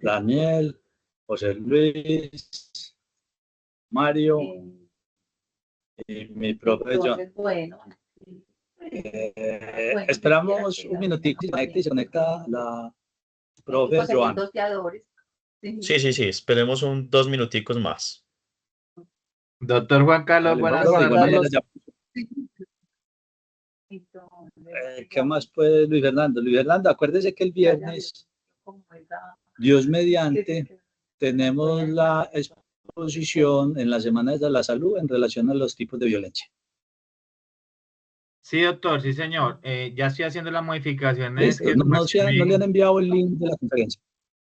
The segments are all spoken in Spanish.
Daniel, José Luis, Mario y mi profe John. Esperamos un minutico y se conecta la profe Joan. Sí, esperemos 2 minuticos más. Doctor Juan Carlos, buenas tardes. ¿Qué más puede Luis Fernando? Luis Fernando, acuérdese que el viernes, Dios mediante, tenemos la exposición en la Semana de la Salud en relación a los tipos de violencia. Sí, doctor, sí, señor. Ya estoy haciendo las modificaciones. ¿Listo? ¿No le han enviado el link de la conferencia?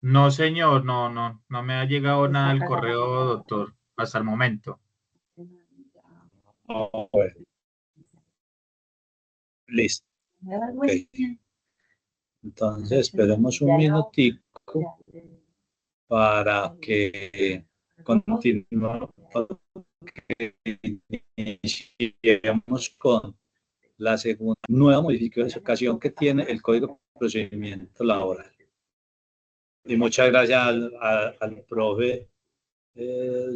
No, señor, no me ha llegado nada del correo, doctor, hasta el momento. Bueno. Listo. Okay. Entonces, esperemos un minutico para que continuemos con la segunda nueva modificación que tiene el Código de Procedimiento Laboral. Y muchas gracias al profe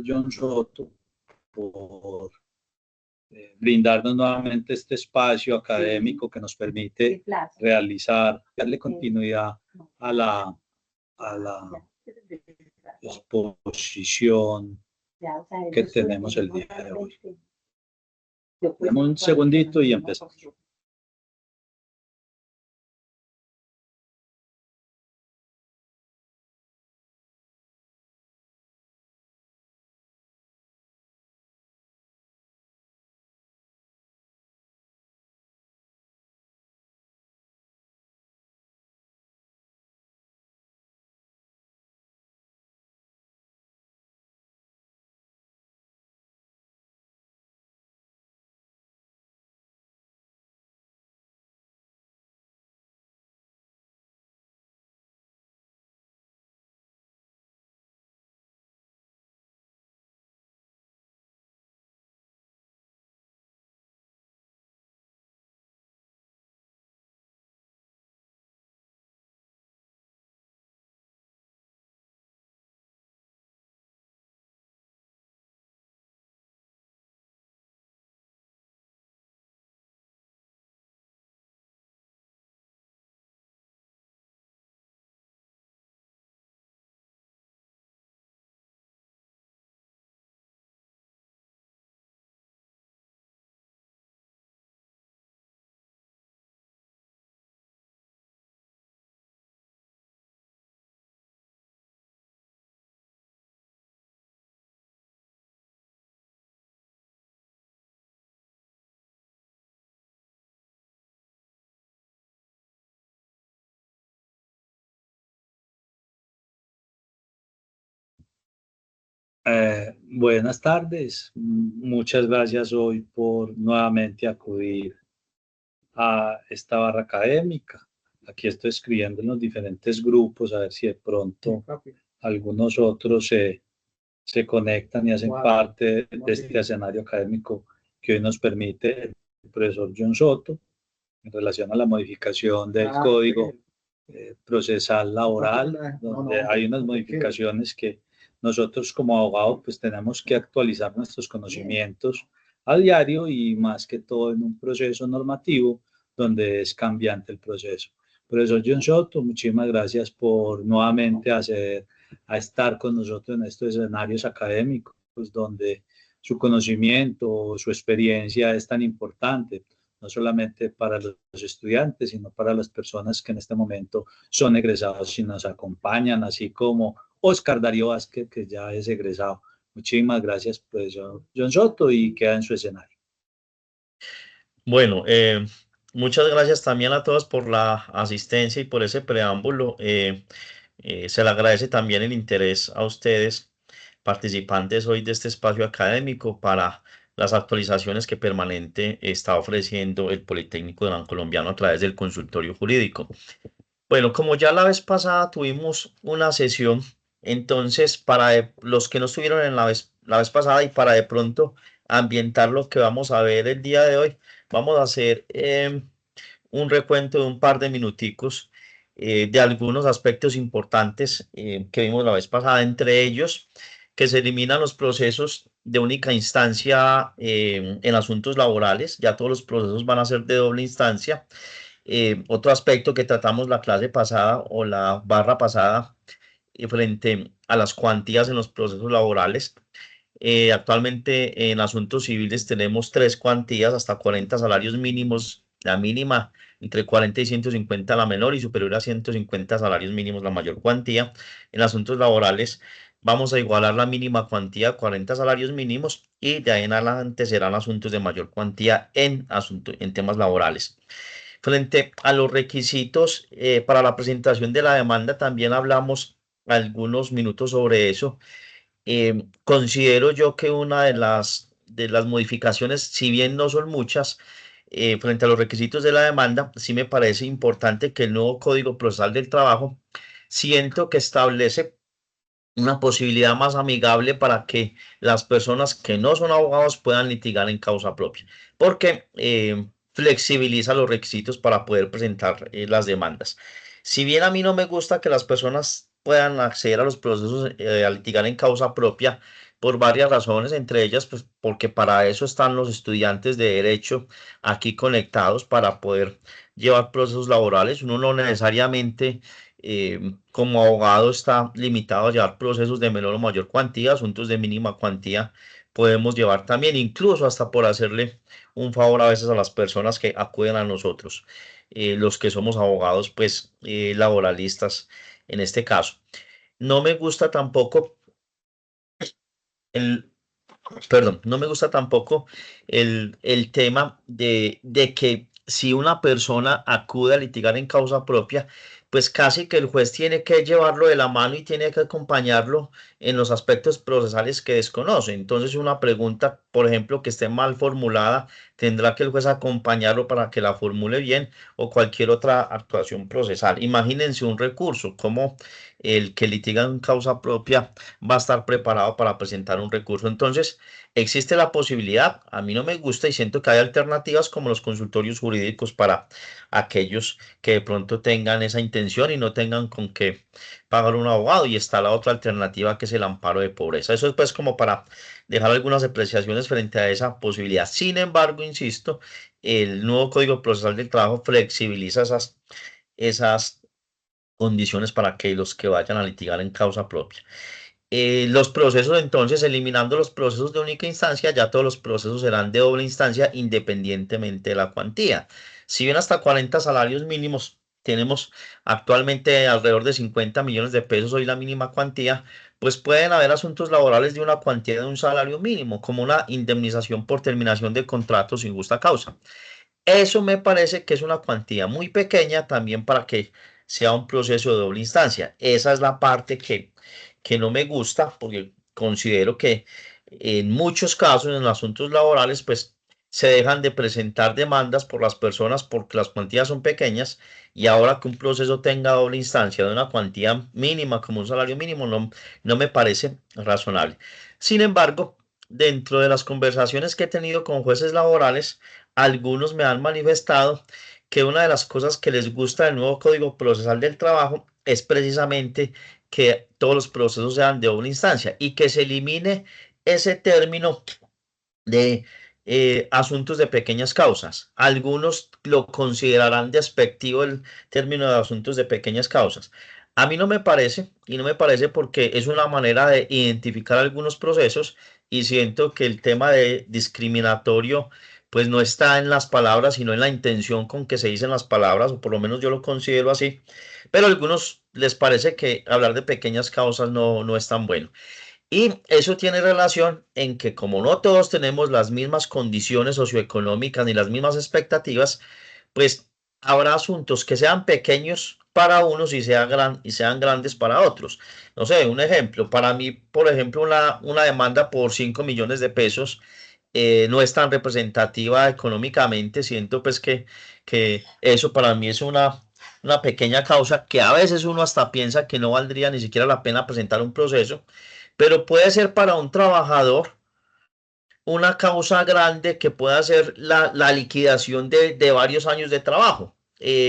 John Soto por brindarnos nuevamente este espacio académico que nos permite darle continuidad a la exposición que tenemos el día de hoy. Demos un segundito y empezamos. Buenas tardes, muchas gracias hoy por nuevamente acudir a esta barra académica. Aquí estoy escribiendo en los diferentes grupos a ver si de pronto algunos otros se conectan y hacen parte de este escenario académico que hoy nos permite el profesor John Soto en relación a la modificación del Código Procesal Laboral, donde hay unas modificaciones que nosotros como abogados pues tenemos que actualizar nuestros conocimientos a diario y más que todo en un proceso normativo donde es cambiante el proceso. Profesor John Soto, muchísimas gracias por nuevamente acceder a estar con nosotros en estos escenarios académicos donde su conocimiento, su experiencia es tan importante, no solamente para los estudiantes, sino para las personas que en este momento son egresados y nos acompañan, así como Oscar Darío Vázquez, que ya es egresado. Muchísimas gracias, profesor John Soto, y queda en su escenario. Bueno, muchas gracias también a todos por la asistencia y por ese preámbulo. Se le agradece también el interés a ustedes, participantes hoy de este espacio académico, para las actualizaciones que permanente está ofreciendo el Politécnico de Colombiano a través del consultorio jurídico. Bueno, como ya la vez pasada tuvimos una sesión, entonces para los que no estuvieron en la vez pasada y para de pronto ambientar lo que vamos a ver el día de hoy, vamos a hacer un recuento de un par de minuticos de algunos aspectos importantes que vimos la vez pasada, entre ellos que se eliminan los procesos de única instancia en asuntos laborales, ya todos los procesos van a ser de doble instancia. Otro aspecto que tratamos la clase pasada o la barra pasada frente a las cuantías en los procesos laborales. Actualmente en asuntos civiles tenemos 3 cuantías, hasta 40 salarios mínimos, la mínima entre 40 y 150 la menor y superior a 150 salarios mínimos la mayor cuantía. En asuntos laborales vamos a igualar la mínima cuantía a 40 salarios mínimos y de ahí en adelante serán asuntos de mayor cuantía en temas laborales. Frente a los requisitos para la presentación de la demanda, también hablamos algunos minutos sobre eso. Considero yo que una de las modificaciones, si bien no son muchas, frente a los requisitos de la demanda, sí me parece importante que el nuevo Código Procesal del Trabajo siento que establece una posibilidad más amigable para que las personas que no son abogados puedan litigar en causa propia, porque flexibiliza los requisitos para poder presentar las demandas. Si bien a mí no me gusta que las personas puedan acceder a los procesos a litigar en causa propia por varias razones, entre ellas, pues porque para eso están los estudiantes de derecho aquí conectados para poder llevar procesos laborales. Uno no necesariamente como abogado está limitado a llevar procesos de menor o mayor cuantía, asuntos de mínima cuantía podemos llevar también, incluso hasta por hacerle un favor a veces a las personas que acuden a nosotros, los que somos abogados, pues laboralistas en este caso. No me gusta tampoco el, perdón, no me gusta tampoco el tema de que si una persona acude a litigar en causa propia, pues casi que el juez tiene que llevarlo de la mano y tiene que acompañarlo en los aspectos procesales que desconoce. Entonces, una pregunta, por ejemplo, que esté mal formulada, tendrá que el juez acompañarlo para que la formule bien o cualquier otra actuación procesal. Imagínense un recurso, como el que litiga en causa propia va a estar preparado para presentar un recurso. Entonces, existe la posibilidad, a mí no me gusta y siento que hay alternativas como los consultorios jurídicos para aquellos que de pronto tengan esa intención y no tengan con qué pagar un abogado, y está la otra alternativa que es el amparo de pobreza. Eso es pues como para dejar algunas apreciaciones frente a esa posibilidad. Sin embargo, insisto, el nuevo Código Procesal del Trabajo flexibiliza esas condiciones para que los que vayan a litigar en causa propia. Los procesos, entonces, eliminando los procesos de única instancia, ya todos los procesos serán de doble instancia independientemente de la cuantía. Si bien hasta 40 salarios mínimos tenemos actualmente alrededor de 50 millones de pesos, hoy la mínima cuantía, pues pueden haber asuntos laborales de una cuantía de un salario mínimo, como una indemnización por terminación de contrato sin justa causa. Eso me parece que es una cuantía muy pequeña también para que sea un proceso de doble instancia. Esa es la parte que no me gusta, porque considero que en muchos casos, en los asuntos laborales, pues se dejan de presentar demandas por las personas porque las cuantías son pequeñas, y ahora que un proceso tenga doble instancia de una cuantía mínima como un salario mínimo no me parece razonable. Sin embargo, dentro de las conversaciones que he tenido con jueces laborales, algunos me han manifestado que una de las cosas que les gusta del nuevo Código Procesal del Trabajo es precisamente que todos los procesos sean de doble instancia y que se elimine ese término de asuntos de pequeñas causas. Algunos lo considerarán despectivo el término de asuntos de pequeñas causas. A mí no me parece, y no me parece porque es una manera de identificar algunos procesos, y siento que el tema de discriminatorio pues no está en las palabras, sino en la intención con que se dicen las palabras, o por lo menos yo lo considero así, pero a algunos les parece que hablar de pequeñas causas no es tan bueno. Y eso tiene relación en que como no todos tenemos las mismas condiciones socioeconómicas ni las mismas expectativas, pues habrá asuntos que sean pequeños para unos y sean grandes para otros. No sé, un ejemplo, para mí, por ejemplo, una demanda por 5 millones de pesos no es tan representativa económicamente. Siento pues que eso para mí es una pequeña causa que a veces uno hasta piensa que no valdría ni siquiera la pena presentar un proceso, pero puede ser para un trabajador una causa grande que pueda ser la liquidación de varios años de trabajo.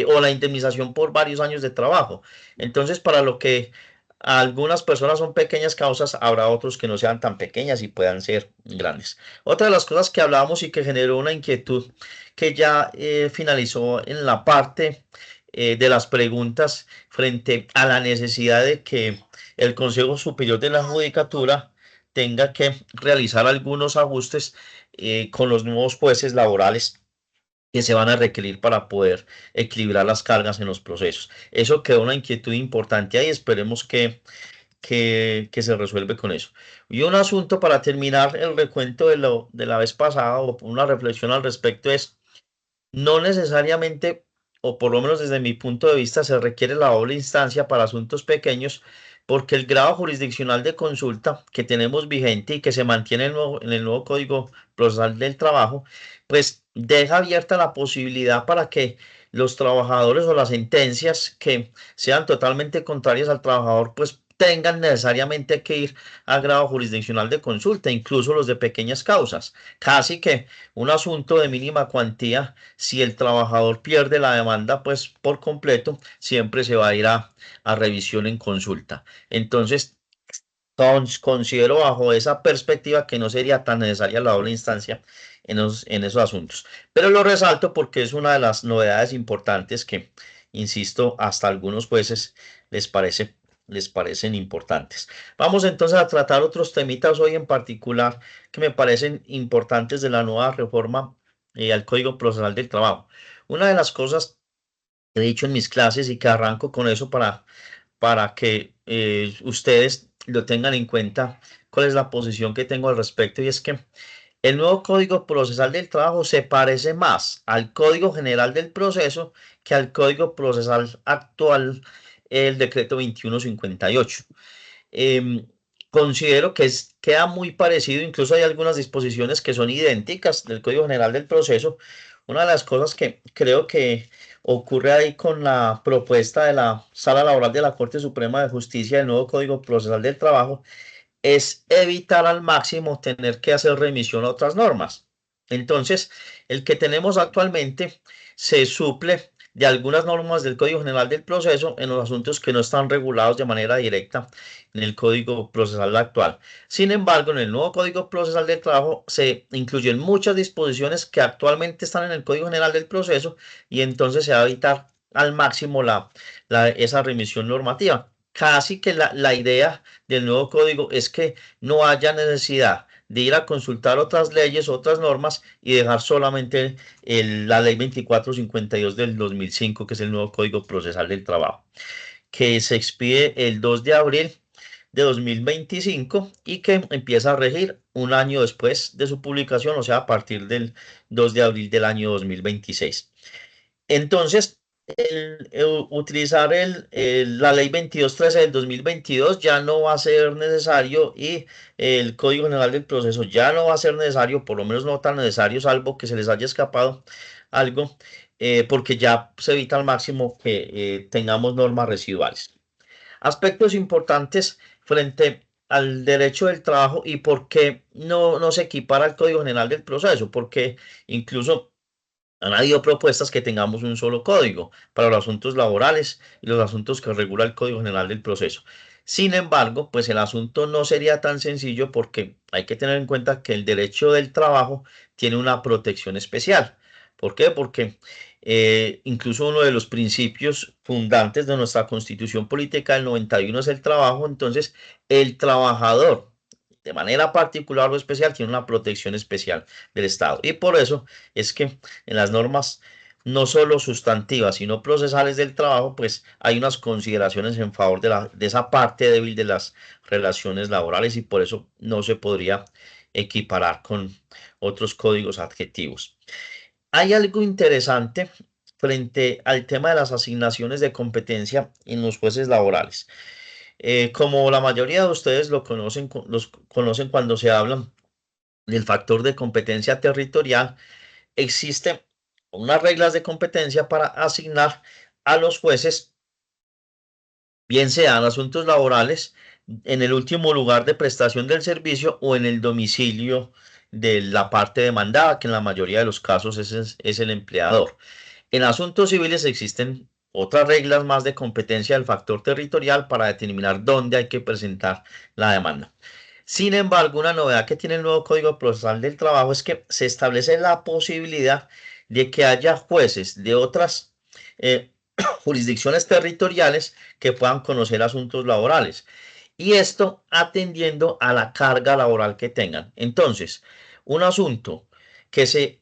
o la indemnización por varios años de trabajo. Entonces, para lo que algunas personas son pequeñas causas, habrá otros que no sean tan pequeñas y puedan ser grandes. Otra de las cosas que hablábamos y que generó una inquietud que ya finalizó en la parte de las preguntas frente a la necesidad de que el Consejo Superior de la Judicatura tenga que realizar algunos ajustes con los nuevos jueces laborales que se van a requerir para poder equilibrar las cargas en los procesos. Eso quedó una inquietud importante ahí, esperemos que se resuelve con eso. Y un asunto para terminar el recuento de la vez pasada, o una reflexión al respecto, es no necesariamente, o por lo menos desde mi punto de vista, se requiere la doble instancia para asuntos pequeños, porque el grado jurisdiccional de consulta que tenemos vigente y que se mantiene en el nuevo Código Procesal del Trabajo, pues deja abierta la posibilidad para que los trabajadores o las sentencias que sean totalmente contrarias al trabajador, pues tengan necesariamente que ir a grado jurisdiccional de consulta, incluso los de pequeñas causas. Casi que un asunto de mínima cuantía, si el trabajador pierde la demanda, pues por completo, siempre se va a ir a revisión en consulta. Entonces, considero bajo esa perspectiva que no sería tan necesaria la doble instancia en esos asuntos. Pero lo resalto porque es una de las novedades importantes que, insisto, hasta algunos jueces les parecen importantes. Vamos entonces a tratar otros temitas hoy en particular que me parecen importantes de la nueva reforma al Código Procesal del Trabajo. Una de las cosas que he dicho en mis clases y que arranco con eso para que ustedes lo tengan en cuenta, cuál es la posición que tengo al respecto, y es que el nuevo Código Procesal del Trabajo se parece más al Código General del Proceso que al Código Procesal actual, el Decreto 2158. Considero que queda muy parecido, incluso hay algunas disposiciones que son idénticas del Código General del Proceso. Una de las cosas que creo que ocurre ahí con la propuesta de la Sala Laboral de la Corte Suprema de Justicia del nuevo Código Procesal del Trabajo es evitar al máximo tener que hacer remisión a otras normas. Entonces, el que tenemos actualmente se suple de algunas normas del Código General del Proceso en los asuntos que no están regulados de manera directa en el Código Procesal actual. Sin embargo, en el nuevo Código Procesal del Trabajo se incluyen muchas disposiciones que actualmente están en el Código General del Proceso, y entonces se va a evitar al máximo esa remisión normativa. Casi que la idea del nuevo código es que no haya necesidad de ir a consultar otras leyes, otras normas, y dejar solamente la ley 2452 del 2005, que es el nuevo Código Procesal del Trabajo, que se expide el 2 de abril de 2025 y que empieza a regir un año después de su publicación, o sea, a partir del 2 de abril del año 2026. Entonces, utilizar la ley 2213 del 2022 ya no va a ser necesario, y el Código General del Proceso ya no va a ser necesario, por lo menos no tan necesario, salvo que se les haya escapado algo, porque ya se evita al máximo que tengamos normas residuales. Aspectos importantes frente al derecho del trabajo y por qué no se equipara al Código General del Proceso, porque incluso han habido propuestas que tengamos un solo código para los asuntos laborales y los asuntos que regula el Código General del Proceso. Sin embargo, pues el asunto no sería tan sencillo, porque hay que tener en cuenta que el derecho del trabajo tiene una protección especial. ¿Por qué? Porque incluso uno de los principios fundantes de nuestra Constitución Política del 91 es el trabajo. Entonces, el trabajador, de manera particular o especial, tiene una protección especial del Estado. Y por eso es que en las normas no solo sustantivas, sino procesales del trabajo, pues hay unas consideraciones en favor de esa parte débil de las relaciones laborales, y por eso no se podría equiparar con otros códigos adjetivos. Hay algo interesante frente al tema de las asignaciones de competencia en los jueces laborales. Como la mayoría de ustedes los conocen cuando se habla del factor de competencia territorial, existen unas reglas de competencia para asignar a los jueces, bien sean asuntos laborales, en el último lugar de prestación del servicio o en el domicilio de la parte demandada, que en la mayoría de los casos es el empleador. En asuntos civiles existen otras reglas más de competencia del factor territorial para determinar dónde hay que presentar la demanda. Sin embargo, una novedad que tiene el nuevo Código Procesal del Trabajo es que se establece la posibilidad de que haya jueces de otras jurisdicciones territoriales que puedan conocer asuntos laborales. Y esto atendiendo a la carga laboral que tengan. Entonces, un asunto que se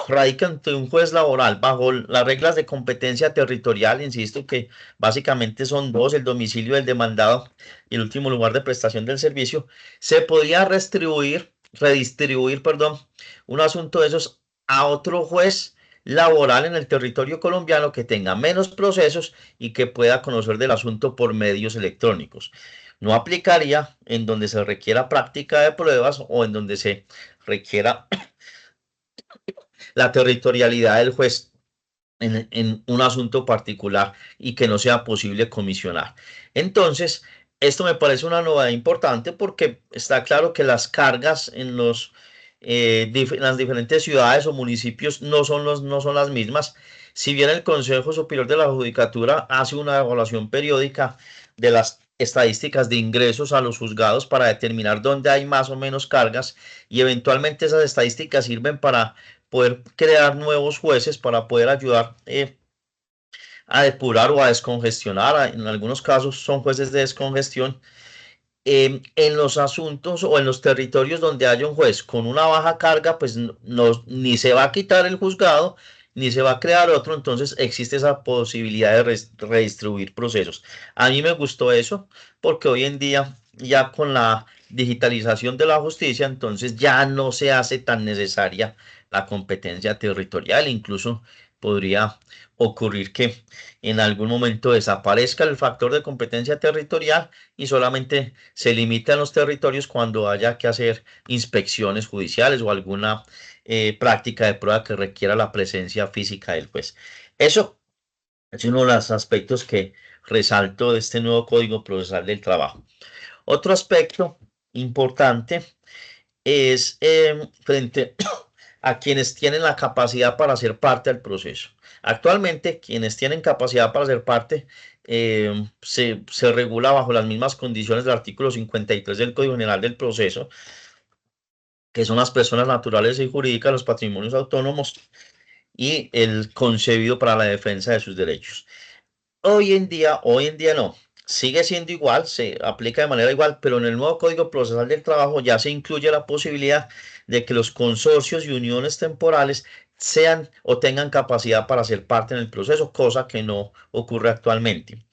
radica ante un juez laboral bajo las reglas de competencia territorial, insisto que básicamente son dos, el domicilio del demandado y el último lugar de prestación del servicio, se podría redistribuir, perdón, un asunto de esos a otro juez laboral en el territorio colombiano que tenga menos procesos y que pueda conocer del asunto por medios electrónicos. No aplicaría en donde se requiera práctica de pruebas o en donde se requiera la territorialidad del juez en un asunto particular y que no sea posible comisionar. Entonces, esto me parece una novedad importante porque está claro que las cargas en las diferentes ciudades o municipios no son las mismas. Si bien el Consejo Superior de la Judicatura hace una evaluación periódica de las estadísticas de ingresos a los juzgados para determinar dónde hay más o menos cargas y eventualmente esas estadísticas sirven para poder crear nuevos jueces para poder ayudar a depurar o a descongestionar. En algunos casos son jueces de descongestión. En los asuntos o en los territorios donde haya un juez con una baja carga, pues ni se va a quitar el juzgado, ni se va a crear otro, entonces existe esa posibilidad de redistribuir procesos. A mí me gustó eso porque hoy en día ya con la digitalización de la justicia, entonces ya no se hace tan necesaria la competencia territorial, incluso podría ocurrir que en algún momento desaparezca el factor de competencia territorial y solamente se limita en los territorios cuando haya que hacer inspecciones judiciales o alguna práctica de prueba que requiera la presencia física del juez. Eso es uno de los aspectos que resalto de este nuevo Código Procesal del Trabajo. Otro aspecto importante es frente a quienes tienen la capacidad para ser parte del proceso. Actualmente, quienes tienen capacidad para ser parte se regula bajo las mismas condiciones del artículo 53 del Código General del Proceso, que son las personas naturales y jurídicas, los patrimonios autónomos y el concebido para la defensa de sus derechos. Hoy en día no, sigue siendo igual, se aplica de manera igual, pero en el nuevo Código Procesal del Trabajo ya se incluye la posibilidad de que los consorcios y uniones temporales sean o tengan capacidad para ser parte en el proceso, cosa que no ocurre actualmente.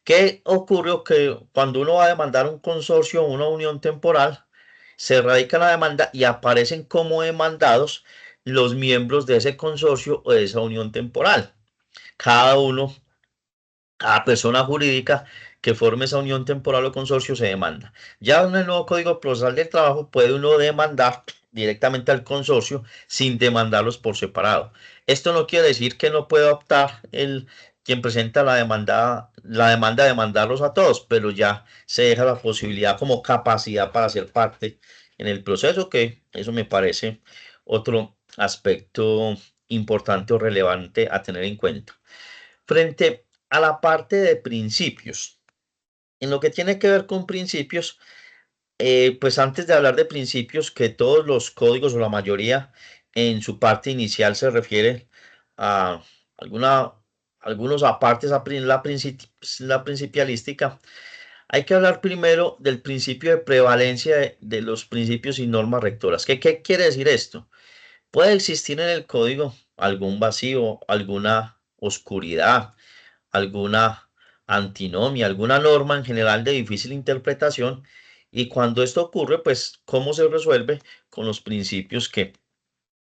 ¿Qué ocurre? Que cuando uno va a demandar un consorcio o una unión temporal, se radica la demanda y aparecen como demandados los miembros de ese consorcio o de esa unión temporal. Cada persona jurídica que forme esa unión temporal o consorcio se demanda. Ya en el nuevo Código Procesal del Trabajo puede uno demandar directamente al consorcio sin demandarlos por separado. Esto no quiere decir que no pueda optar quien presenta la demanda de demandarlos a todos, pero ya se deja la posibilidad como capacidad para ser parte en el proceso, que eso me parece otro aspecto importante o relevante a tener en cuenta. Frente a la parte de principios, en lo que tiene que ver con principios, pues antes de hablar de principios, que todos los códigos o la mayoría en su parte inicial se refiere a algunos apartes a la principialística, hay que hablar primero del principio de prevalencia de los principios y normas rectoras. ¿Qué quiere decir esto? Puede existir en el código algún vacío, alguna oscuridad, alguna antinomia, alguna norma en general de difícil interpretación. Y cuando esto ocurre, pues, ¿cómo se resuelve? Con los principios que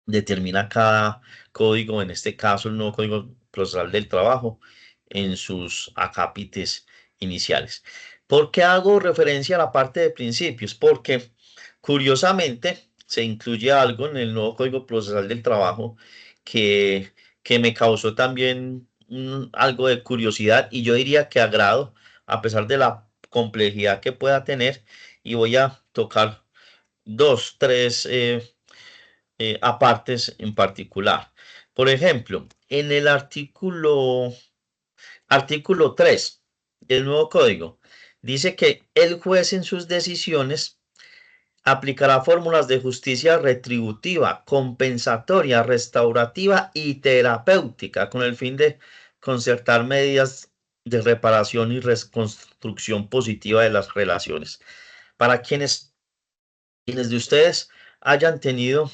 determina cada código, en este caso el nuevo Código Procesal del Trabajo, en sus acápites iniciales. ¿Por qué hago referencia a la parte de principios? Porque curiosamente se incluye algo en el nuevo Código Procesal del Trabajo que, que me causó también algo de curiosidad y yo diría que agrado, a pesar de la complejidad que pueda tener, y voy a tocar dos, tres apartes en particular. Por ejemplo, en el artículo 3 del nuevo código, dice que el juez en sus decisiones aplicará fórmulas de justicia retributiva, compensatoria, restaurativa y terapéutica con el fin de concertar medidas de reparación y reconstrucción positiva de las relaciones. Para quienes de ustedes hayan tenido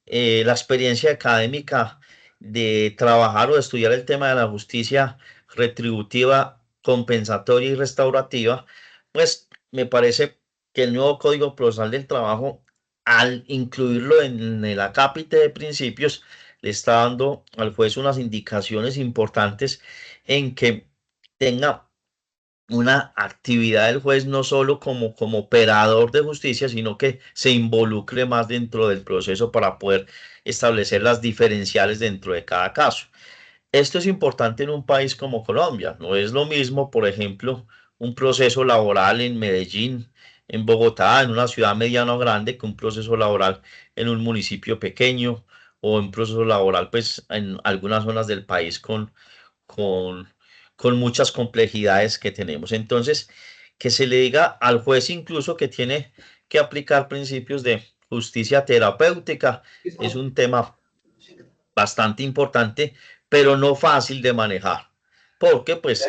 la experiencia académica de trabajar o de estudiar el tema de la justicia retributiva, compensatoria y restaurativa, pues me parece que el nuevo Código Procesal del Trabajo, al incluirlo en el acápite de principios, le está dando al juez unas indicaciones importantes en que tenga una actividad del juez no solo como operador de justicia, sino que se involucre más dentro del proceso para poder establecer las diferenciales dentro de cada caso. Esto es importante en un país como Colombia. No es lo mismo, por ejemplo, un proceso laboral en Medellín, en Bogotá, en una ciudad mediana o grande, que un proceso laboral en un municipio pequeño o un proceso laboral pues, en algunas zonas del país con, con muchas complejidades que tenemos. Entonces, que se le diga al juez incluso que tiene que aplicar principios de justicia terapéutica es un tema bastante importante, pero no fácil de manejar, porque pues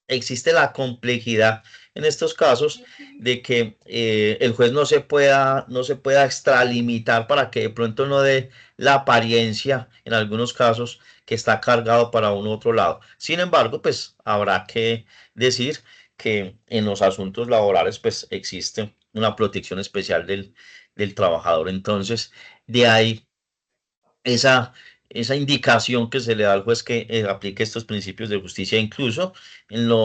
existe la complejidad en estos casos de que el juez no se pueda extralimitar para que de pronto no dé la apariencia en algunos casos que está cargado para un otro lado. Sin embargo, pues habrá que decir que en los asuntos laborales pues existe una protección especial del trabajador. Entonces, de ahí esa, esa indicación que se le da al juez que aplique estos principios de justicia, incluso en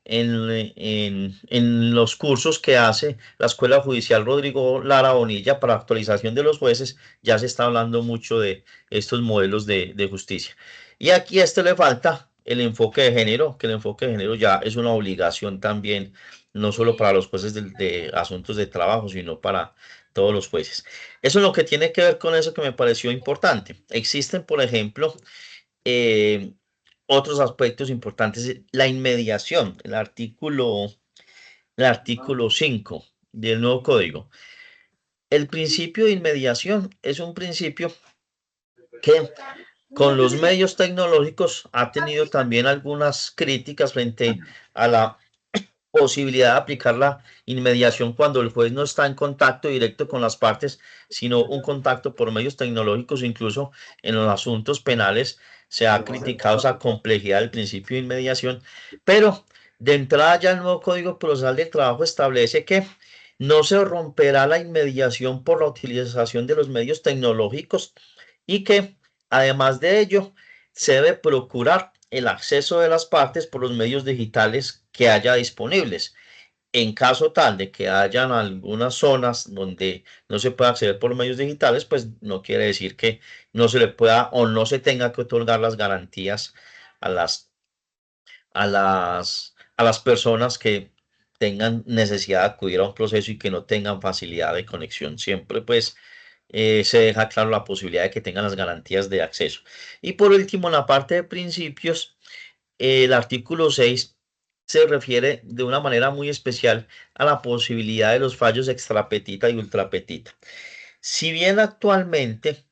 en los cursos que hace la Escuela Judicial Rodrigo Lara Bonilla para actualización de los jueces, ya se está hablando mucho de estos modelos de justicia. Y aquí a esto le falta el enfoque de género, que el enfoque de género ya es una obligación también, no solo para los jueces de asuntos de trabajo, sino para todos los jueces. Eso es lo que tiene que ver con eso que me pareció importante. Existen, por ejemplo, eh, otros aspectos importantes. La inmediación, el artículo 5 del nuevo código. El principio de inmediación es un principio que con los medios tecnológicos ha tenido también algunas críticas frente a la posibilidad de aplicar la inmediación cuando el juez no está en contacto directo con las partes, sino un contacto por medios tecnológicos. Incluso en los asuntos penales se ha criticado esa complejidad del principio de inmediación, pero de entrada ya el nuevo Código Procesal del Trabajo establece que no se romperá la inmediación por la utilización de los medios tecnológicos y que además de ello se debe procurar el acceso de las partes por los medios digitales que haya disponibles. En caso tal de que hayan algunas zonas donde no se pueda acceder por medios digitales, pues no quiere decir que no se le pueda o no se tenga que otorgar las garantías a a las personas que tengan necesidad de acudir a un proceso y que no tengan facilidad de conexión. Siempre pues se deja claro la posibilidad de que tengan las garantías de acceso. Y por último, en la parte de principios, el artículo 6 se refiere de una manera muy especial a la posibilidad de los fallos extrapetita y ultrapetita. Si bien actualmente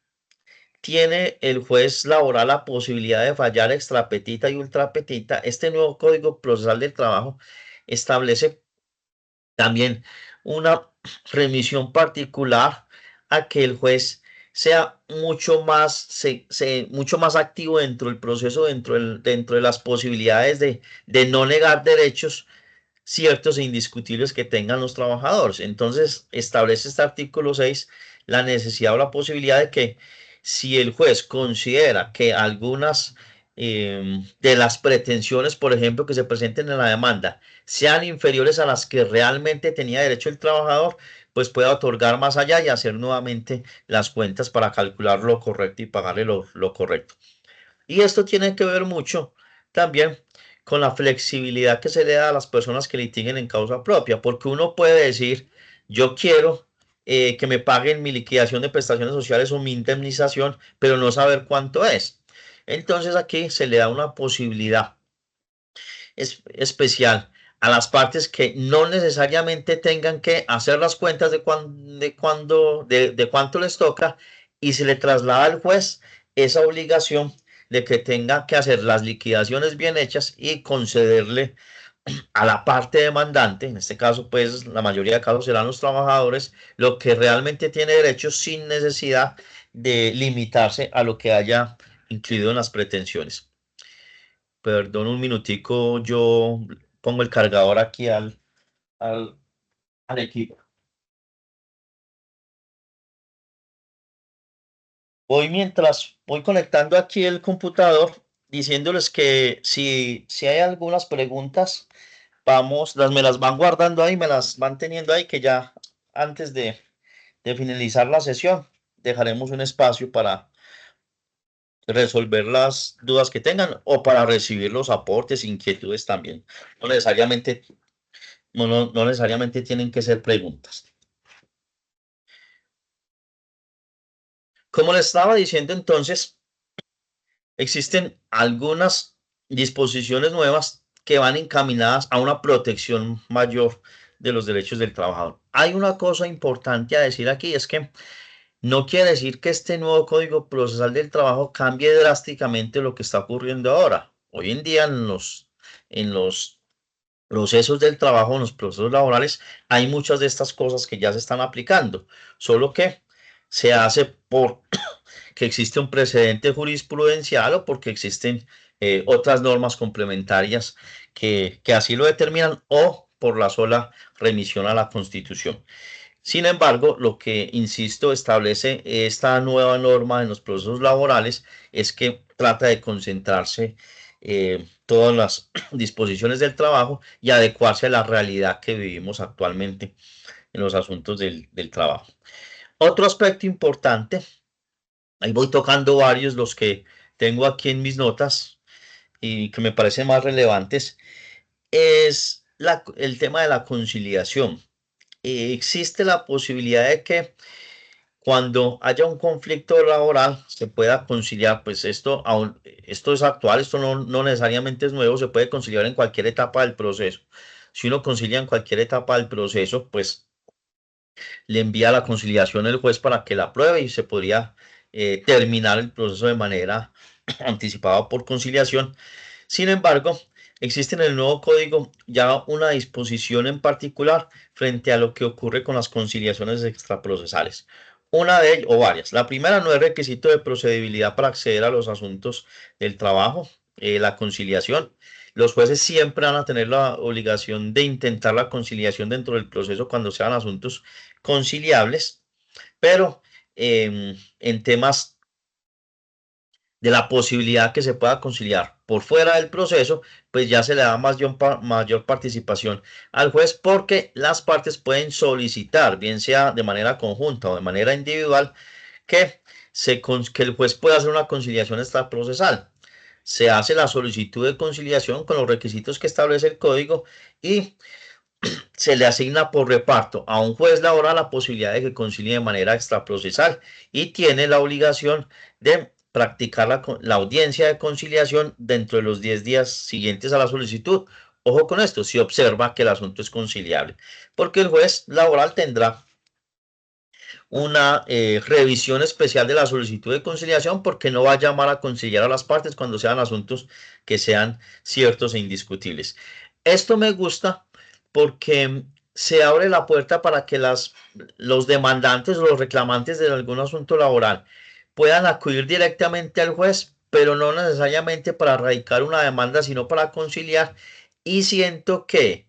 tiene el juez laboral la posibilidad de fallar extrapetita y ultrapetita, este nuevo Código Procesal del Trabajo establece también una remisión particular a que el juez sea mucho más activo dentro del proceso, dentro de las posibilidades de no negar derechos ciertos e indiscutibles que tengan los trabajadores. Entonces, establece este artículo 6 la necesidad o la posibilidad de que si el juez considera que algunas de las pretensiones, por ejemplo, que se presenten en la demanda sean inferiores a las que realmente tenía derecho el trabajador, pues pueda otorgar más allá y hacer nuevamente las cuentas para calcular lo correcto y pagarle lo correcto. Y esto tiene que ver mucho también con la flexibilidad que se le da a las personas que litiguen en causa propia, porque uno puede decir, yo quiero que me paguen mi liquidación de prestaciones sociales o mi indemnización, pero no saber cuánto es. Entonces aquí se le da una posibilidad especial a las partes que no necesariamente tengan que hacer las cuentas de cuánto les toca, y se le traslada al juez esa obligación de que tenga que hacer las liquidaciones bien hechas y concederle a la parte demandante, en este caso pues la mayoría de casos serán los trabajadores, lo que realmente tiene derecho sin necesidad de limitarse a lo que haya incluido en las pretensiones. Perdón un minutico, yo pongo el cargador aquí al equipo. Mientras voy conectando aquí el computador, diciéndoles que si hay algunas preguntas, me las van guardando ahí, me las van teniendo ahí, que ya antes de finalizar la sesión dejaremos un espacio para resolver las dudas que tengan o para recibir los aportes, inquietudes también. No necesariamente tienen que ser preguntas. Como les estaba diciendo, entonces, existen algunas disposiciones nuevas que van encaminadas a una protección mayor de los derechos del trabajador. Hay una cosa importante a decir aquí, es que no quiere decir que este nuevo Código Procesal del Trabajo cambie drásticamente lo que está ocurriendo ahora. Hoy en día en los procesos del trabajo, en los procesos laborales, hay muchas de estas cosas que ya se están aplicando, solo que se hace por que existe un precedente jurisprudencial o porque existen otras normas complementarias que así lo determinan, o por la sola remisión a la Constitución. Sin embargo, lo que, insisto, establece esta nueva norma en los procesos laborales es que trata de concentrarse todas las disposiciones del trabajo y adecuarse a la realidad que vivimos actualmente en los asuntos del trabajo. Otro aspecto importante, ahí voy tocando varios, los que tengo aquí en mis notas y que me parecen más relevantes, es el tema de la conciliación. Existe la posibilidad de que cuando haya un conflicto laboral se pueda conciliar, pues esto es actual, esto no necesariamente es nuevo, se puede conciliar en cualquier etapa del proceso. Si uno concilia en cualquier etapa del proceso, pues le envía la conciliación el juez para que la apruebe y se podría terminar el proceso de manera anticipada por conciliación. Sin embargo, existe en el nuevo código ya una disposición en particular frente a lo que ocurre con las conciliaciones extraprocesales. Una de ellas, o varias. La primera, no es requisito de procedibilidad para acceder a los asuntos del trabajo, la conciliación. Los jueces siempre van a tener la obligación de intentar la conciliación dentro del proceso cuando sean asuntos conciliables, pero en temas de la posibilidad que se pueda conciliar por fuera del proceso, pues ya se le da mayor participación al juez, porque las partes pueden solicitar, bien sea de manera conjunta o de manera individual, que el juez pueda hacer una conciliación extraprocesal. Se hace la solicitud de conciliación con los requisitos que establece el código y se le asigna por reparto a un juez laboral la posibilidad de que concilie de manera extraprocesal y tiene la obligación de practicar la audiencia de conciliación dentro de los 10 días siguientes a la solicitud. Ojo con esto, si observa que el asunto es conciliable, porque el juez laboral tendrá una revisión especial de la solicitud de conciliación, porque no va a llamar a conciliar a las partes cuando sean asuntos que sean ciertos e indiscutibles. Esto me gusta porque se abre la puerta para que los demandantes o los reclamantes de algún asunto laboral puedan acudir directamente al juez, pero no necesariamente para radicar una demanda, sino para conciliar. Y siento que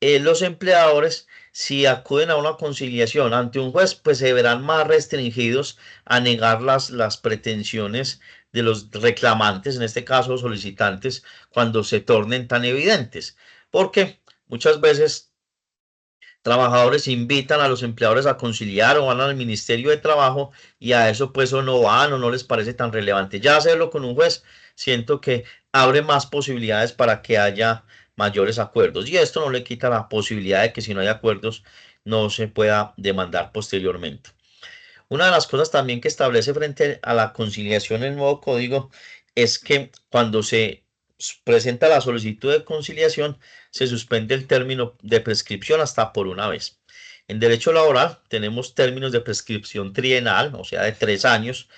los empleadores, si acuden a una conciliación ante un juez, pues se verán más restringidos a negar las pretensiones de los reclamantes, en este caso solicitantes, cuando se tornen tan evidentes, porque muchas veces trabajadores invitan a los empleadores a conciliar o van al Ministerio de Trabajo y a eso pues o no van o no les parece tan relevante. Ya hacerlo con un juez, siento que abre más posibilidades para que haya mayores acuerdos, y esto no le quita la posibilidad de que si no hay acuerdos, no se pueda demandar posteriormente. Una de las cosas también que establece frente a la conciliación el nuevo código es que cuando se presenta la solicitud de conciliación, se suspende el término de prescripción hasta por una vez. En derecho laboral tenemos términos de prescripción trienal, o sea, de 3 años,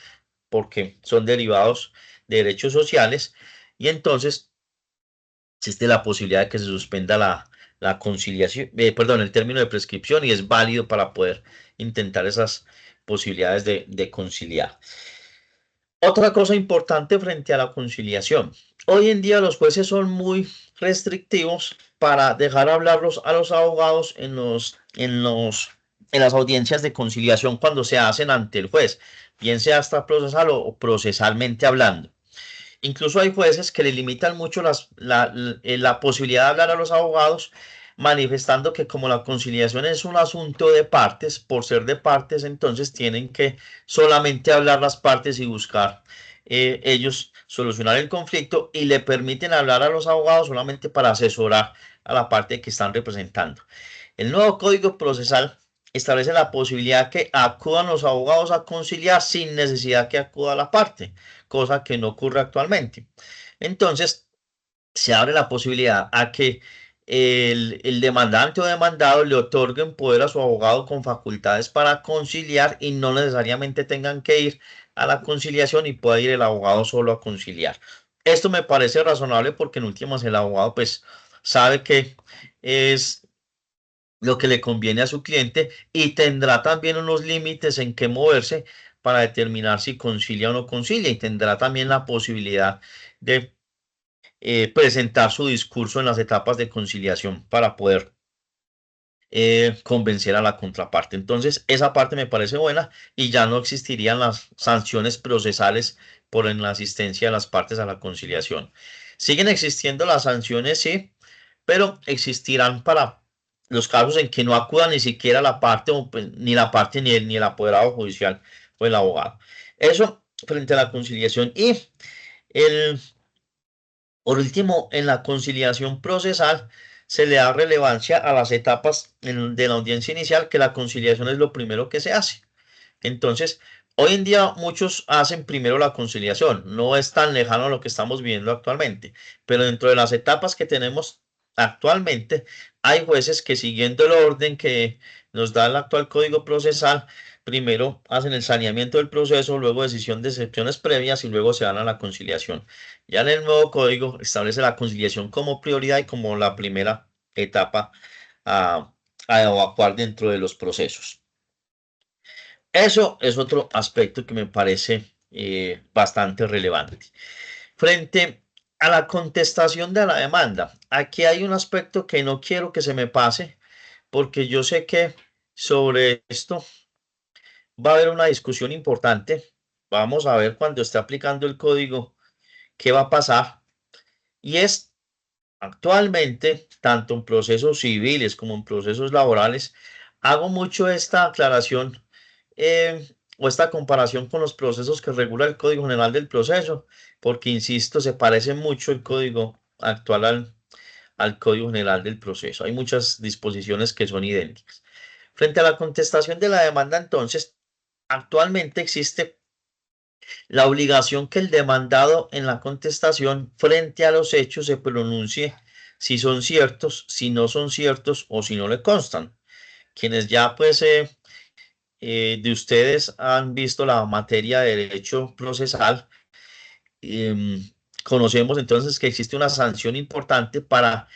porque son derivados de derechos sociales, y entonces existe la posibilidad de que se suspenda la conciliación, perdón, el término de prescripción, y es válido para poder intentar esas posibilidades de conciliar. Otra cosa importante frente a la conciliación. Hoy en día los jueces son muy restrictivos para dejar hablarlos a los abogados en las audiencias de conciliación cuando se hacen ante el juez, bien sea hasta procesal o procesalmente hablando. Incluso hay jueces que le limitan mucho la posibilidad de hablar a los abogados, manifestando que como la conciliación es un asunto de partes, por ser de partes, entonces tienen que solamente hablar las partes y buscar ellos solucionar el conflicto, y le permiten hablar a los abogados solamente para asesorar a la parte que están representando. El nuevo Código Procesal establece la posibilidad que acudan los abogados a conciliar sin necesidad que acuda la parte, cosa que no ocurre actualmente. Entonces, se abre la posibilidad a que el demandante o demandado le otorguen poder a su abogado con facultades para conciliar y no necesariamente tengan que ir a la conciliación y pueda ir el abogado solo a conciliar. Esto me parece razonable porque en últimas el abogado pues sabe que es lo que le conviene a su cliente y tendrá también unos límites en que moverse para determinar si concilia o no concilia, y tendrá también la posibilidad de presentar su discurso en las etapas de conciliación para poder convencer a la contraparte. Entonces, esa parte me parece buena y ya no existirían las sanciones procesales por la asistencia de las partes a la conciliación. Siguen existiendo las sanciones, sí, pero existirán para los casos en que no acuda ni siquiera la parte, o, pues, ni la parte ni el apoderado judicial o el abogado. Eso frente a la conciliación. Y el, por último, en la conciliación procesal se le da relevancia a las etapas de la audiencia inicial, que la conciliación es lo primero que se hace. Entonces, hoy en día muchos hacen primero la conciliación, no es tan lejano a lo que estamos viviendo actualmente, pero dentro de las etapas que tenemos actualmente, hay jueces que, siguiendo el orden que nos da el actual Código Procesal, primero hacen el saneamiento del proceso, luego decisión de excepciones previas y luego se van a la conciliación. Ya en el nuevo código establece la conciliación como prioridad y como la primera etapa a evacuar dentro de los procesos. Eso es otro aspecto que me parece bastante relevante. Frente a la contestación de la demanda, aquí hay un aspecto que no quiero que se me pase, porque yo sé que sobre esto va a haber una discusión importante. Vamos a ver cuando esté aplicando el código qué va a pasar. Y es actualmente, tanto en procesos civiles como en procesos laborales, hago mucho esta aclaración o esta comparación con los procesos que regula el Código General del Proceso, porque, insisto, se parece mucho el código actual al Código General del Proceso. Hay muchas disposiciones que son idénticas. Frente a la contestación de la demanda, entonces, actualmente existe la obligación que el demandado en la contestación frente a los hechos se pronuncie si son ciertos, si no son ciertos o si no le constan. Quienes ya pues de ustedes han visto la materia de derecho procesal, conocemos entonces que existe una sanción importante para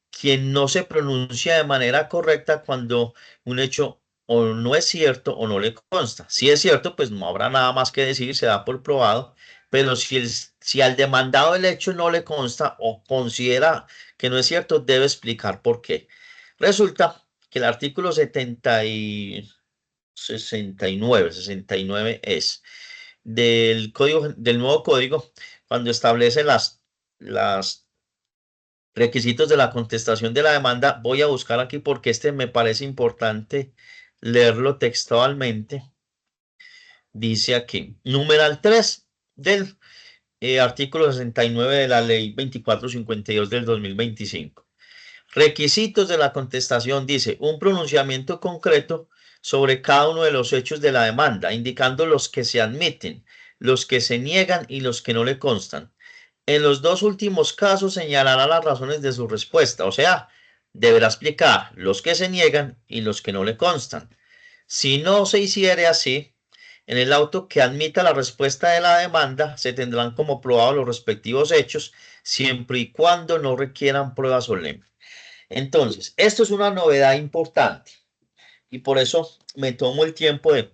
quien no se pronuncia de manera correcta cuando un hecho o no es cierto o no le consta. Si es cierto, pues no habrá nada más que decir, se da por probado, pero si al demandado el hecho no le consta o considera que no es cierto, debe explicar por qué. Resulta que el artículo 69 es del nuevo código, cuando establece las requisitos de la contestación de la demanda. Voy a buscar aquí porque este me parece importante leerlo textualmente. Dice aquí, numeral 3 del artículo 69 de la ley 2452 del 2025. Requisitos de la contestación, dice, un pronunciamiento concreto sobre cada uno de los hechos de la demanda, indicando los que se admiten, los que se niegan y los que no le constan. En los dos últimos casos señalará las razones de su respuesta, o sea, deberá explicar los que se niegan y los que no le constan. Si no se hiciere así, en el auto que admita la respuesta de la demanda se tendrán como probados los respectivos hechos, siempre y cuando no requieran prueba solemne. Entonces, esto es una novedad importante y por eso me tomo el tiempo de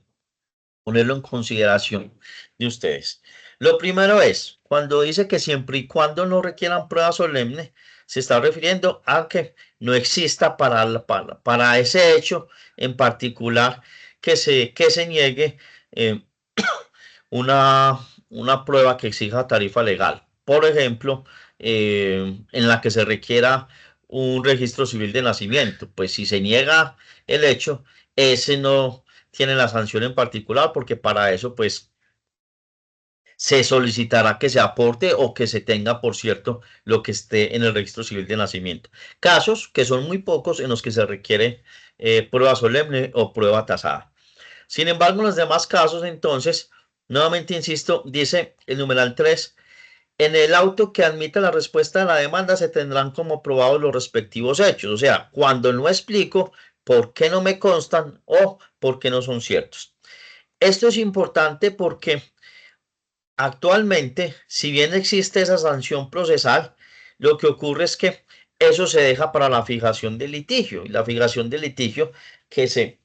ponerlo en consideración de ustedes. Lo primero es, cuando dice que siempre y cuando no requieran prueba solemne, se está refiriendo a que no exista para ese hecho en particular que se niegue una prueba que exija tarifa legal. Por ejemplo, en la que se requiera un registro civil de nacimiento. Pues si se niega el hecho, ese no tiene la sanción en particular porque para eso pues se solicitará que se aporte o que se tenga, por cierto, lo que esté en el registro civil de nacimiento. Casos que son muy pocos en los que se requiere prueba solemne o prueba tasada. Sin embargo, en los demás casos, entonces, nuevamente insisto, dice el numeral 3, en el auto que admita la respuesta a la demanda se tendrán como probados los respectivos hechos. O sea, cuando no explico por qué no me constan o por qué no son ciertos. Esto es importante porque actualmente, si bien existe esa sanción procesal, lo que ocurre es que eso se deja para la fijación del litigio y la fijación del litigio que se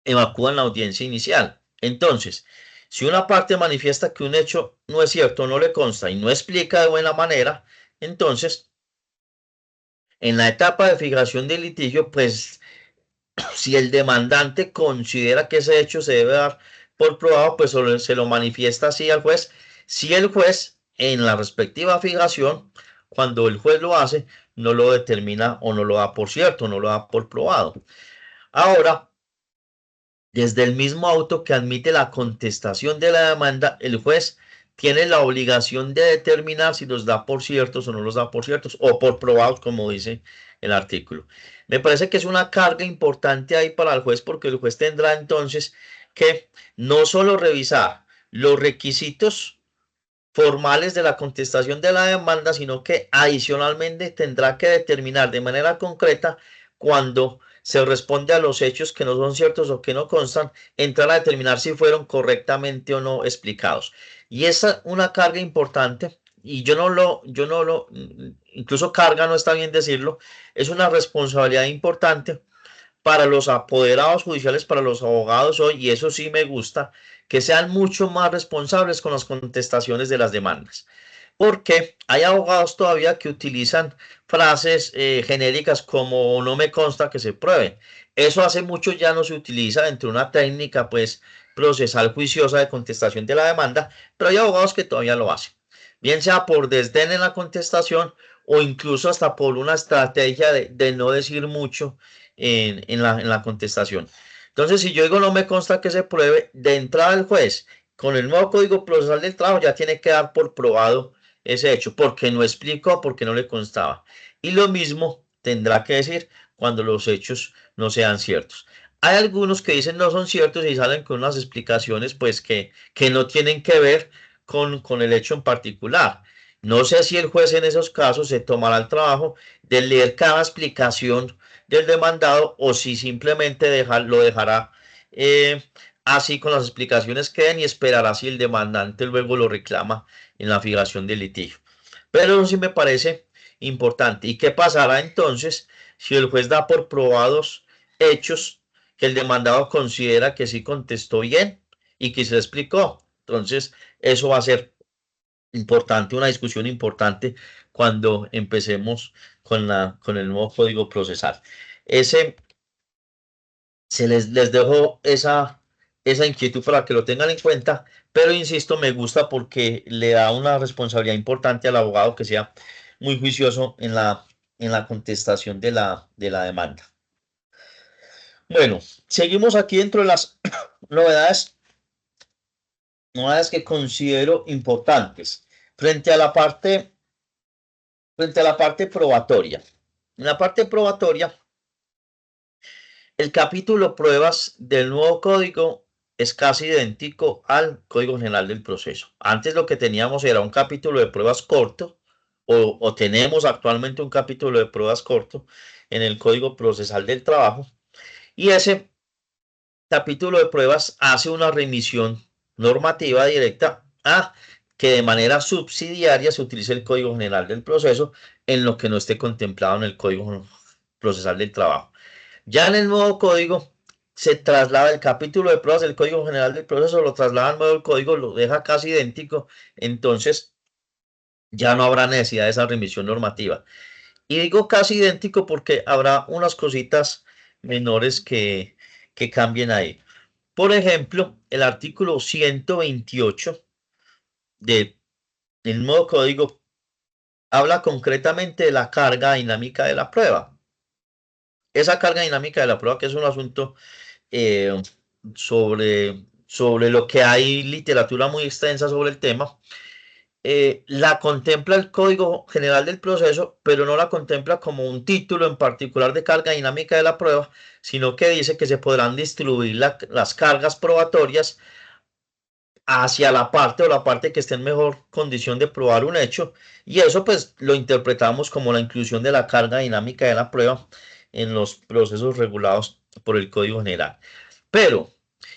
evacúa en la audiencia inicial. Entonces, si una parte manifiesta que un hecho no es cierto, no le consta y no explica de buena manera, entonces, en la etapa de fijación del litigio, pues si el demandante considera que ese hecho se debe dar por probado, pues se lo manifiesta así al juez. Si el juez, en la respectiva fijación, cuando el juez lo hace, no lo determina o no lo da por cierto, no lo da por probado. Ahora, desde el mismo auto que admite la contestación de la demanda, el juez tiene la obligación de determinar si los da por ciertos o no los da por ciertos o por probados, como dice el artículo. Me parece que es una carga importante ahí para el juez porque el juez tendrá entonces que no solo revisar los requisitos formales de la contestación de la demanda, sino que adicionalmente tendrá que determinar de manera concreta cuando se responde a los hechos que no son ciertos o que no constan, entrar a determinar si fueron correctamente o no explicados. Y es una carga importante y incluso carga no está bien decirlo, es una responsabilidad importante para los apoderados judiciales, para los abogados hoy, y eso sí me gusta, que sean mucho más responsables con las contestaciones de las demandas. Porque hay abogados todavía que utilizan frases genéricas como no me consta que se prueben. Eso hace mucho ya no se utiliza dentro de una técnica pues procesal juiciosa de contestación de la demanda, pero hay abogados que todavía lo hacen. Bien sea por desdén en la contestación o incluso hasta por una estrategia de no decir mucho en la contestación. Entonces, si yo digo no me consta que se pruebe, de entrada el juez, con el nuevo Código Procesal del Trabajo, ya tiene que dar por probado ese hecho, porque no explicó, porque no le constaba. Y lo mismo tendrá que decir cuando los hechos no sean ciertos. Hay algunos que dicen no son ciertos y salen con unas explicaciones pues que no tienen que ver con el hecho en particular. No sé si el juez en esos casos se tomará el trabajo de leer cada explicación del demandado o si simplemente lo dejará así con las explicaciones que den y esperará si el demandante luego lo reclama en la fijación del litigio. Pero eso sí me parece importante. ¿Y qué pasará entonces si el juez da por probados hechos que el demandado considera que sí contestó bien y que se explicó? Entonces, eso va a ser importante, una discusión importante cuando empecemos con el nuevo código procesal. Les dejo esa inquietud para que lo tengan en cuenta, pero insisto, me gusta porque le da una responsabilidad importante al abogado que sea muy juicioso en la contestación de la demanda. Bueno, seguimos aquí dentro de las novedades que considero importantes frente a la parte probatoria. En la parte probatoria, el capítulo pruebas del nuevo código es casi idéntico al Código General del Proceso. Antes lo que teníamos era un capítulo de pruebas corto, o tenemos actualmente un capítulo de pruebas corto en el Código Procesal del Trabajo, y ese capítulo de pruebas hace una remisión normativa directa a que de manera subsidiaria se utilice el Código General del Proceso en lo que no esté contemplado en el Código Procesal del Trabajo. Ya en el nuevo código se traslada el capítulo de pruebas del Código General del Proceso, lo traslada al nuevo código, lo deja casi idéntico, entonces ya no habrá necesidad de esa remisión normativa. Y digo casi idéntico porque habrá unas cositas menores que cambien ahí. Por ejemplo, el artículo 128 del nuevo código habla concretamente de la carga dinámica de la prueba. Esa carga dinámica de la prueba, que es un asunto sobre lo que hay literatura muy extensa sobre el tema, la contempla el Código General del Proceso, pero no la contempla como un título en particular de carga dinámica de la prueba, sino que dice que se podrán distribuir las cargas probatorias hacia la parte o la parte que esté en mejor condición de probar un hecho, y eso pues lo interpretamos como la inclusión de la carga dinámica de la prueba en los procesos regulados por el Código General. Pero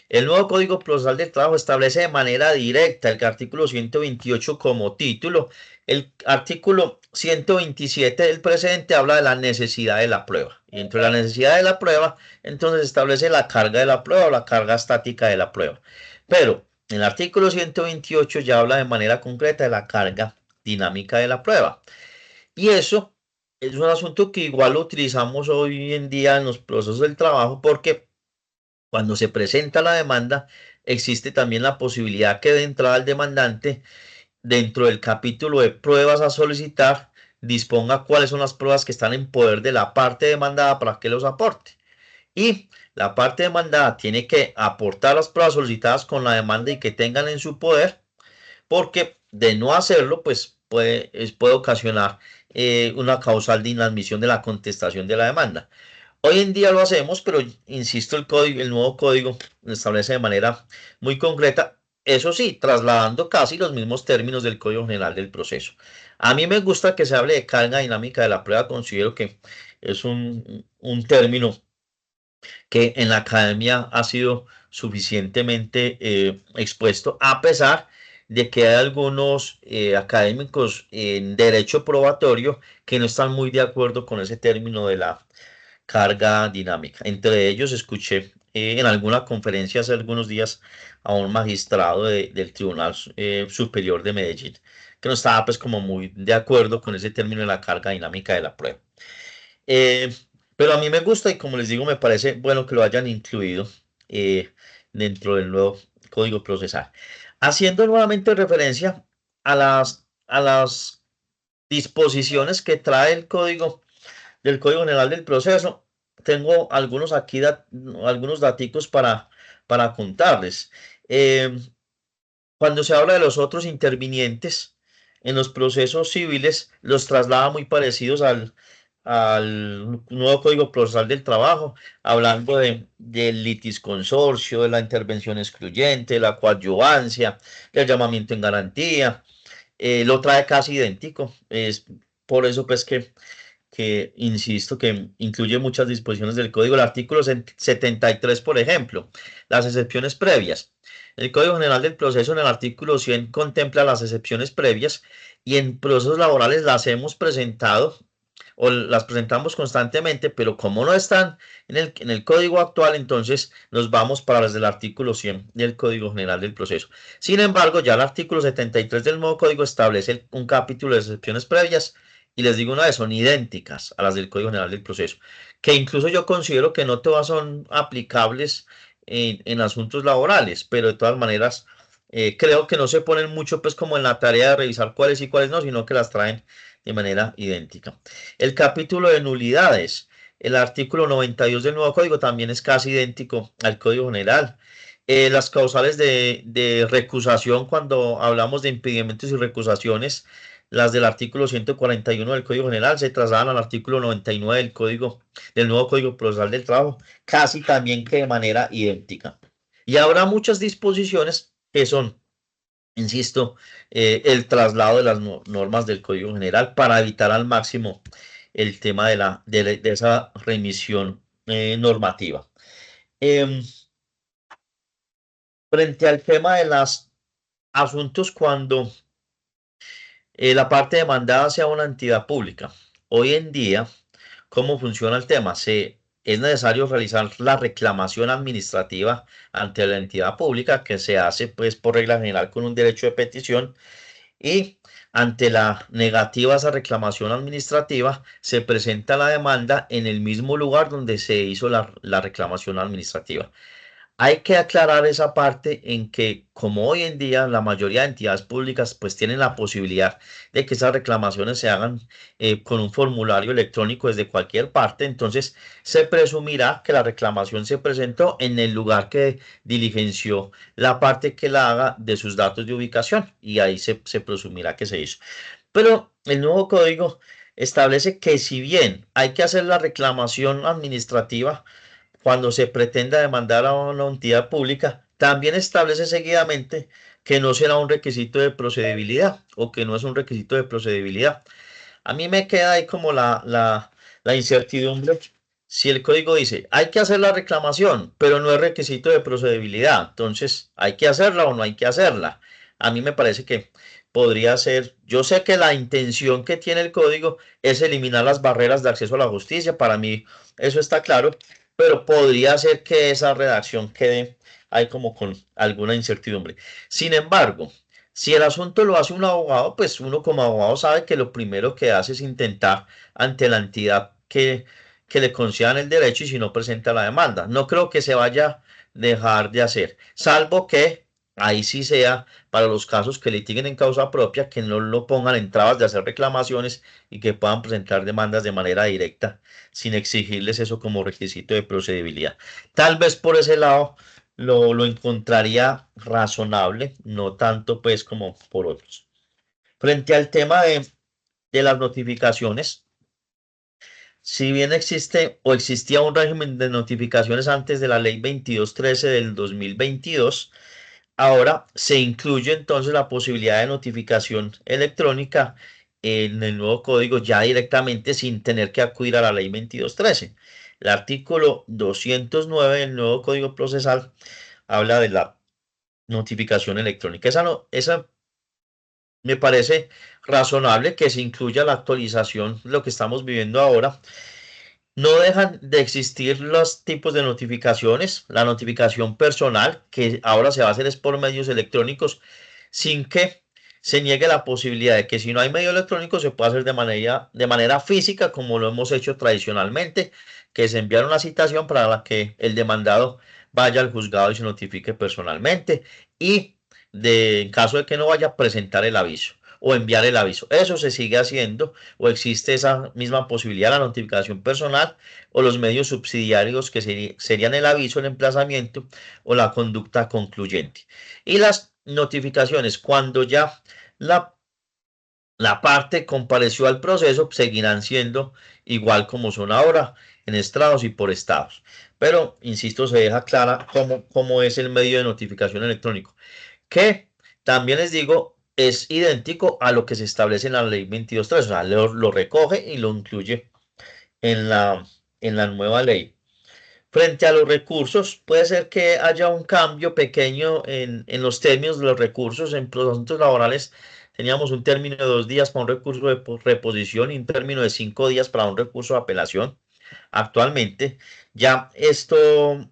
el nuevo Código Procesal del Trabajo establece de manera directa el artículo 128 como título. El artículo 127 del precedente habla de la necesidad de la prueba. Y dentro de la necesidad de la prueba, entonces establece la carga de la prueba o la carga estática de la prueba. Pero el artículo 128 ya habla de manera concreta de la carga dinámica de la prueba. Y eso es un asunto que igual lo utilizamos hoy en día en los procesos del trabajo, porque cuando se presenta la demanda, existe también la posibilidad que de entrada el demandante, dentro del capítulo de pruebas a solicitar, disponga cuáles son las pruebas que están en poder de la parte demandada para que los aporte. Y la parte demandada tiene que aportar las pruebas solicitadas con la demanda y que tengan en su poder, porque de no hacerlo, pues puede ocasionar una causal de inadmisión de la contestación de la demanda. Hoy en día lo hacemos, pero insisto, el nuevo código lo establece de manera muy concreta, eso sí, trasladando casi los mismos términos del Código General del Proceso. A mí me gusta que se hable de carga dinámica de la prueba, considero que es un término que en la academia ha sido suficientemente expuesto, a pesar de que hay algunos académicos en derecho probatorio que no están muy de acuerdo con ese término de la carga dinámica. Entre ellos escuché en alguna conferencia hace algunos días a un magistrado del Tribunal Superior de Medellín, que no estaba pues como muy de acuerdo con ese término de la carga dinámica de la prueba. Pero a mí me gusta y como les digo, me parece bueno que lo hayan incluido dentro del nuevo Código Procesal. Haciendo nuevamente referencia a las disposiciones que trae el Código del Código General del Proceso, tengo algunos aquí, algunos daticos para contarles. Cuando se habla de los otros intervinientes en los procesos civiles, los traslada muy parecidos al nuevo Código Procesal del Trabajo, hablando del litisconsorcio, de la intervención excluyente, de la coadyuvancia, del llamamiento en garantía. Lo trae casi idéntico. Es por eso pues que insisto que incluye muchas disposiciones del código. El artículo 73, por ejemplo, las excepciones previas. El Código General del Proceso en el artículo 100 contempla las excepciones previas, y en procesos laborales las hemos presentado o las presentamos constantemente, pero como no están en el código actual, entonces nos vamos para las del artículo 100 del Código General del Proceso. Sin embargo, ya el artículo 73 del nuevo código establece un capítulo de excepciones previas, y les digo una vez, son idénticas a las del Código General del Proceso, que incluso yo considero que no todas son aplicables en asuntos laborales, pero de todas maneras creo que no se ponen mucho pues como en la tarea de revisar cuáles y cuáles no, sino que las traen de manera idéntica. El capítulo de nulidades, el artículo 92 del nuevo código también es casi idéntico al Código General. Las causales de recusación, cuando hablamos de impedimentos y recusaciones, las del artículo 141 del Código General se trasladan al artículo 99 del nuevo Código Procesal del Trabajo, casi también que de manera idéntica. Y habrá muchas disposiciones que son, insisto, el traslado de las normas del Código General para evitar al máximo el tema de esa remisión normativa. Frente al tema de los asuntos cuando la parte demandada sea una entidad pública. Hoy en día, ¿cómo funciona el tema? Es necesario realizar la reclamación administrativa ante la entidad pública, que se hace pues por regla general con un derecho de petición, y ante la negativa a esa reclamación administrativa se presenta la demanda en el mismo lugar donde se hizo la reclamación administrativa. Hay que aclarar esa parte en que, como hoy en día la mayoría de entidades públicas pues tienen la posibilidad de que esas reclamaciones se hagan con un formulario electrónico desde cualquier parte, entonces se presumirá que la reclamación se presentó en el lugar que diligenció la parte que la haga de sus datos de ubicación, y ahí se presumirá que se hizo. Pero el nuevo código establece que si bien hay que hacer la reclamación administrativa cuando se pretenda demandar a una entidad pública, también establece seguidamente que no será un requisito de procedibilidad, o que no es un requisito de procedibilidad. A mí me queda ahí como la incertidumbre. Si el código dice, hay que hacer la reclamación, pero no es requisito de procedibilidad, entonces, ¿hay que hacerla o no hay que hacerla? A mí me parece que podría ser, yo sé que la intención que tiene el código es eliminar las barreras de acceso a la justicia, para mí eso está claro, pero podría ser que esa redacción quede ahí como con alguna incertidumbre. Sin embargo, si el asunto lo hace un abogado, pues uno como abogado sabe que lo primero que hace es intentar ante la entidad que le concedan el derecho, y si no presenta la demanda. No creo que se vaya a dejar de hacer, salvo que ahí sí sea para los casos que litiguen en causa propia, que no lo pongan en trabas de hacer reclamaciones y que puedan presentar demandas de manera directa sin exigirles eso como requisito de procedibilidad. Tal vez por ese lado lo encontraría razonable, no tanto pues como por otros. Frente al tema de las notificaciones, si bien existe o existía un régimen de notificaciones antes de la ley 2213 del 2022, ahora se incluye entonces la posibilidad de notificación electrónica en el nuevo código ya directamente sin tener que acudir a la ley 2213. El artículo 209 del nuevo código procesal habla de la notificación electrónica. Esa me parece razonable que se incluya la actualización, lo que estamos viviendo ahora. No dejan de existir los tipos de notificaciones, la notificación personal, que ahora se va a hacer es por medios electrónicos, sin que se niegue la posibilidad de que si no hay medio electrónico se pueda hacer de manera física, como lo hemos hecho tradicionalmente, que se enviara una citación para la que el demandado vaya al juzgado y se notifique personalmente, y en caso de que no vaya, presentar el aviso o enviar el aviso. Eso se sigue haciendo, o existe esa misma posibilidad, la notificación personal o los medios subsidiarios que serían el aviso, el emplazamiento o la conducta concluyente. Y las notificaciones, cuando ya la parte compareció al proceso, seguirán siendo igual como son ahora, en estrados y por estados. Pero, insisto, se deja clara cómo es el medio de notificación electrónico, que también les digo, es idéntico a lo que se establece en la ley 22.3, o sea, lo recoge y lo incluye en la nueva ley. Frente a los recursos, puede ser que haya un cambio pequeño en los términos de los recursos. En los asuntos laborales teníamos un término de 2 días para un recurso de reposición y un término de 5 días para un recurso de apelación. Actualmente ya esto,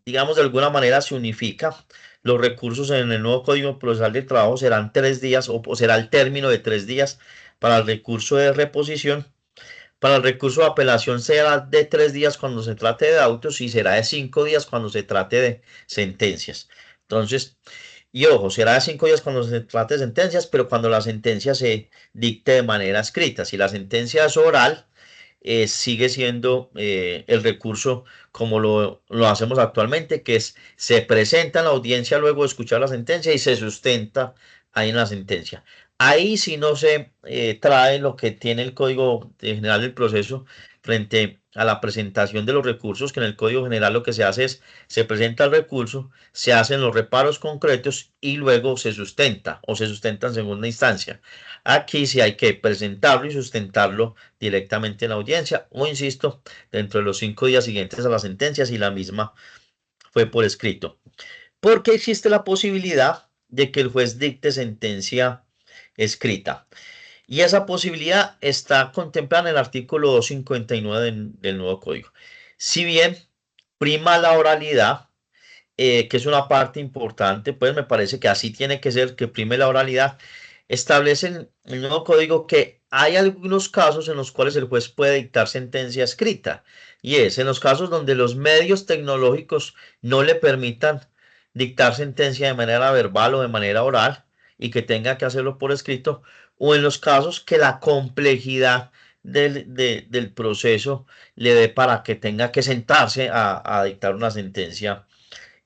digamos, de alguna manera se unifica. Los recursos en el nuevo Código Procesal del Trabajo serán 3 días, o será el término de 3 días para el recurso de reposición. Para el recurso de apelación será de 3 días cuando se trate de autos, y será de 5 días cuando se trate de sentencias. Entonces, y ojo, será de 5 días cuando se trate de sentencias, pero cuando la sentencia se dicte de manera escrita. Si la sentencia es oral, sigue siendo el recurso como lo hacemos actualmente, que es se presenta en la audiencia luego de escuchar la sentencia y se sustenta ahí en la sentencia. Ahí sí no se trae lo que tiene el Código General del Proceso frente a la presentación de los recursos, que en el Código General lo que se hace es, se presenta el recurso, se hacen los reparos concretos y luego se sustenta o se sustenta en segunda instancia. Aquí sí hay que presentarlo y sustentarlo directamente en la audiencia o, insisto, dentro de los 5 días siguientes a la sentencia si la misma fue por escrito. Porque existe la posibilidad de que el juez dicte sentencia escrita. Y esa posibilidad está contemplada en el artículo 259 del nuevo código. Si bien prima la oralidad, que es una parte importante, pues me parece que así tiene que ser, que prime la oralidad, establece en el nuevo código que hay algunos casos en los cuales el juez puede dictar sentencia escrita, y es en los casos donde los medios tecnológicos no le permitan dictar sentencia de manera verbal o de manera oral y que tenga que hacerlo por escrito, o en los casos que la complejidad del proceso le dé para que tenga que sentarse a dictar una sentencia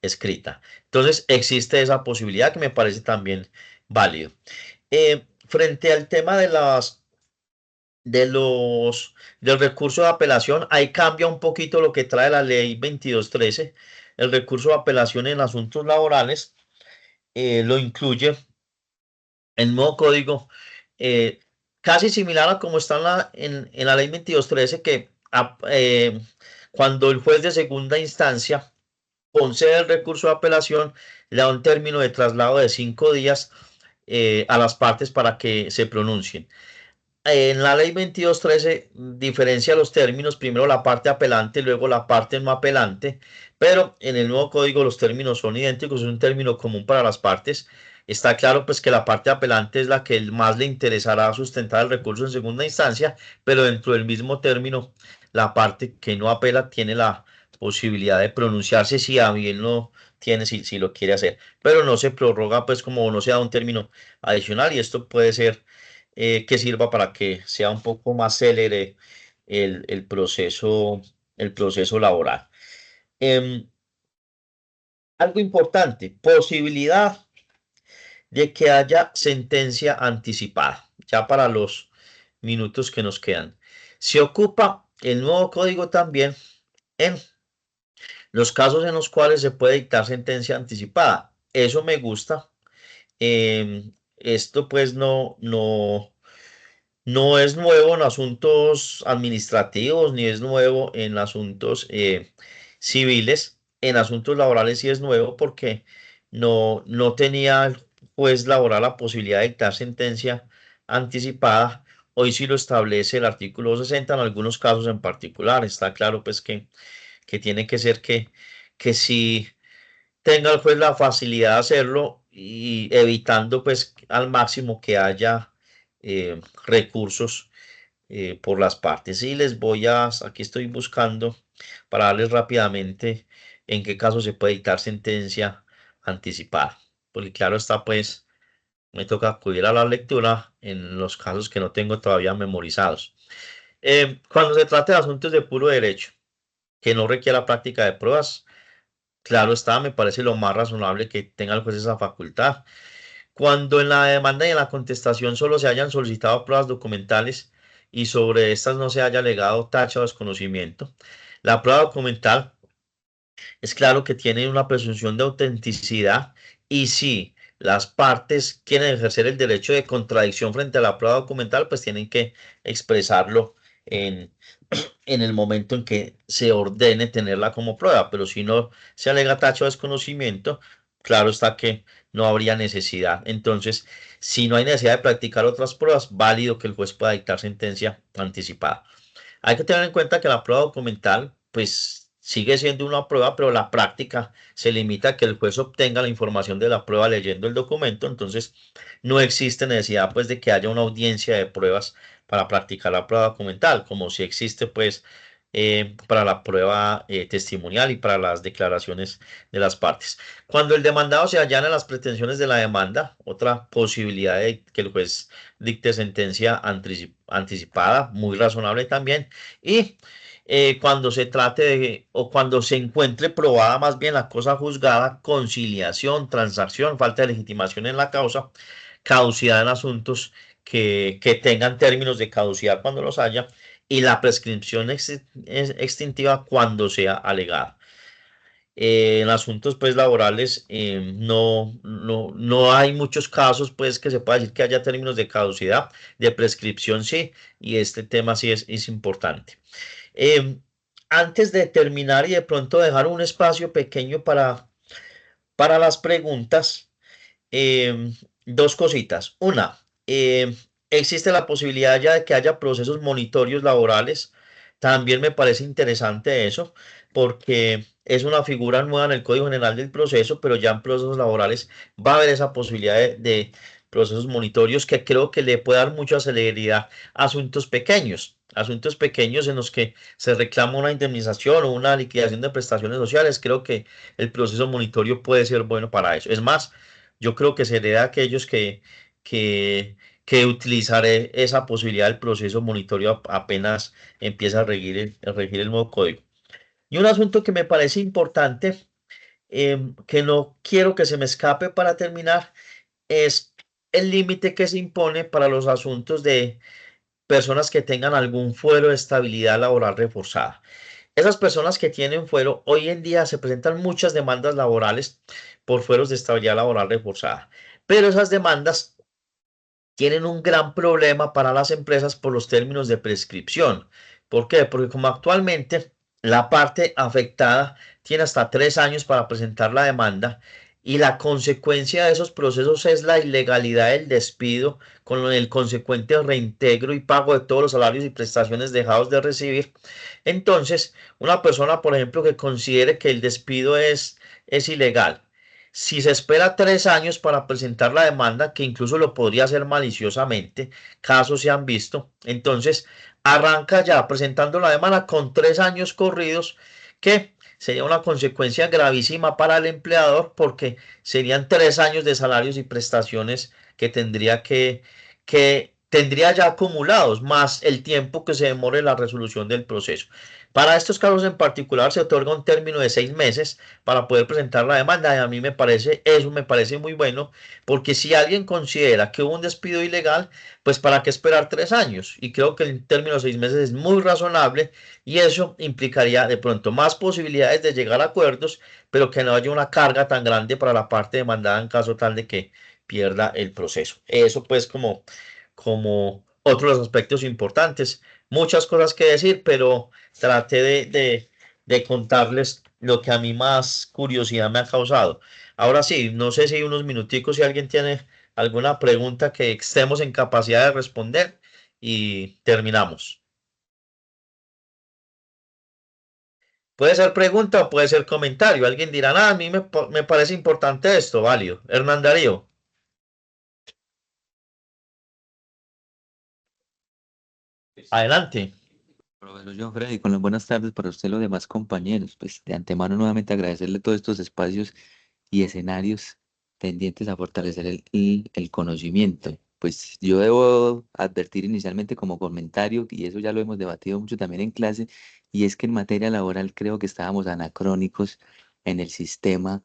escrita. Entonces existe esa posibilidad que me parece también válido. Frente al tema del recurso de apelación, ahí cambia un poquito lo que trae la ley 2213. El recurso de apelación en asuntos laborales lo incluye el nuevo código, casi similar a como está en la ley 2213, que cuando el juez de segunda instancia concede el recurso de apelación, le da un término de traslado de 5 días a las partes para que se pronuncien. En la ley 2213 diferencia los términos, primero la parte apelante y luego la parte no apelante, pero en el nuevo código los términos son idénticos, es un término común para las partes. Está claro pues que la parte apelante es la que más le interesará sustentar el recurso en segunda instancia, pero dentro del mismo término la parte que no apela tiene la posibilidad de pronunciarse si a bien lo tiene, si lo quiere hacer, pero no se prorroga pues como no se da un término adicional, y esto puede ser que sirva para que sea un poco más célere el proceso laboral. Algo importante, posibilidad de que haya sentencia anticipada, ya para los minutos que nos quedan. Se ocupa el nuevo código también en los casos en los cuales se puede dictar sentencia anticipada. Eso me gusta. Esto pues no es nuevo en asuntos administrativos, ni es nuevo en asuntos civiles. En asuntos laborales sí es nuevo porque no tenía el juez laboral la posibilidad de dictar sentencia anticipada. Hoy sí lo establece el artículo 60 en algunos casos en particular. Está claro pues que tiene que ser que si tenga el juez la facilidad de hacerlo y evitando pues al máximo que haya recursos por las partes. Y aquí estoy buscando para darles rápidamente en qué caso se puede dictar sentencia anticipada. Porque claro está pues, me toca acudir a la lectura en los casos que no tengo todavía memorizados. Cuando se trata de asuntos de puro derecho, que no requiera práctica de pruebas, claro está, me parece lo más razonable que tenga el juez esa facultad. Cuando en la demanda y en la contestación solo se hayan solicitado pruebas documentales y sobre estas no se haya alegado tacha o desconocimiento, la prueba documental es claro que tiene una presunción de autenticidad, y si las partes quieren ejercer el derecho de contradicción frente a la prueba documental, pues tienen que expresarlo en el momento en que se ordene tenerla como prueba. Pero si no se alega tacha o desconocimiento, claro está que no habría necesidad. Entonces, si no hay necesidad de practicar otras pruebas, válido que el juez pueda dictar sentencia anticipada. Hay que tener en cuenta que la prueba documental, pues sigue siendo una prueba, pero la práctica se limita a que el juez obtenga la información de la prueba leyendo el documento. Entonces, no existe necesidad pues de que haya una audiencia de pruebas para practicar la prueba documental, como si existe pues para la prueba testimonial y para las declaraciones de las partes. Cuando el demandado se allana las pretensiones de la demanda, otra posibilidad de que el juez dicte sentencia anticipada, muy razonable también. Y cuando se trate o cuando se encuentre probada más bien la cosa juzgada, conciliación, transacción, falta de legitimación en la causa, caducidad en asuntos que tengan términos de caducidad cuando los haya, y la prescripción extintiva cuando sea alegada. En asuntos pues laborales no hay muchos casos pues que se pueda decir que haya términos de caducidad, de prescripción sí, y este tema sí es importante. Antes de terminar y de pronto dejar un espacio pequeño para las preguntas, dos cositas. Una, existe la posibilidad ya de que haya procesos monitorios laborales. También me parece interesante eso, porque es una figura nueva en el Código General del Proceso, pero ya en procesos laborales va a haber esa posibilidad de procesos monitorios que creo que le puede dar mucha celeridad a asuntos pequeños en los que se reclama una indemnización o una liquidación de prestaciones sociales. Creo que el proceso monitorio puede ser bueno para eso. Es más, yo creo que seré de aquellos que, que utilizaré esa posibilidad del proceso monitorio apenas empieza a regir el nuevo código. Y un asunto que me parece importante, que no quiero que se me escape para terminar, es el límite que se impone para los asuntos de personas que tengan algún fuero de estabilidad laboral reforzada. Esas personas que tienen fuero, hoy en día se presentan muchas demandas laborales por fueros de estabilidad laboral reforzada, pero esas demandas tienen un gran problema para las empresas por los términos de prescripción. ¿Por qué? Porque como actualmente la parte afectada tiene hasta 3 años para presentar la demanda, y la consecuencia de esos procesos es la ilegalidad del despido con el consecuente reintegro y pago de todos los salarios y prestaciones dejados de recibir. Entonces, una persona, por ejemplo, que considere que el despido es ilegal, si se espera 3 años para presentar la demanda, que incluso lo podría hacer maliciosamente, casos se han visto, entonces arranca ya presentando la demanda con 3 años corridos, que sería una consecuencia gravísima para el empleador, porque serían 3 años de salarios y prestaciones que tendría ya acumulados, más el tiempo que se demore la resolución del proceso. Para estos casos en particular se otorga un término de 6 meses para poder presentar la demanda, y a mí eso me parece muy bueno, porque si alguien considera que hubo un despido ilegal, pues para qué esperar 3 años, y creo que el término de 6 meses es muy razonable, y eso implicaría de pronto más posibilidades de llegar a acuerdos, pero que no haya una carga tan grande para la parte demandada en caso tal de que pierda el proceso. Eso pues como otros aspectos importantes. Muchas cosas que decir, pero traté de contarles lo que a mí más curiosidad me ha causado. Ahora sí, no sé si hay unos minuticos, si alguien tiene alguna pregunta que estemos en capacidad de responder, y terminamos. Puede ser pregunta o puede ser comentario. Alguien dirá, a mí me parece importante esto, válido. Hernán Darío. Adelante. Profesor John Freddy, con las buenas tardes para usted y los demás compañeros. Pues de antemano nuevamente agradecerle todos estos espacios y escenarios tendientes a fortalecer el conocimiento. Pues yo debo advertir inicialmente como comentario, y eso ya lo hemos debatido mucho también en clase, y es que en materia laboral creo que estábamos anacrónicos en el sistema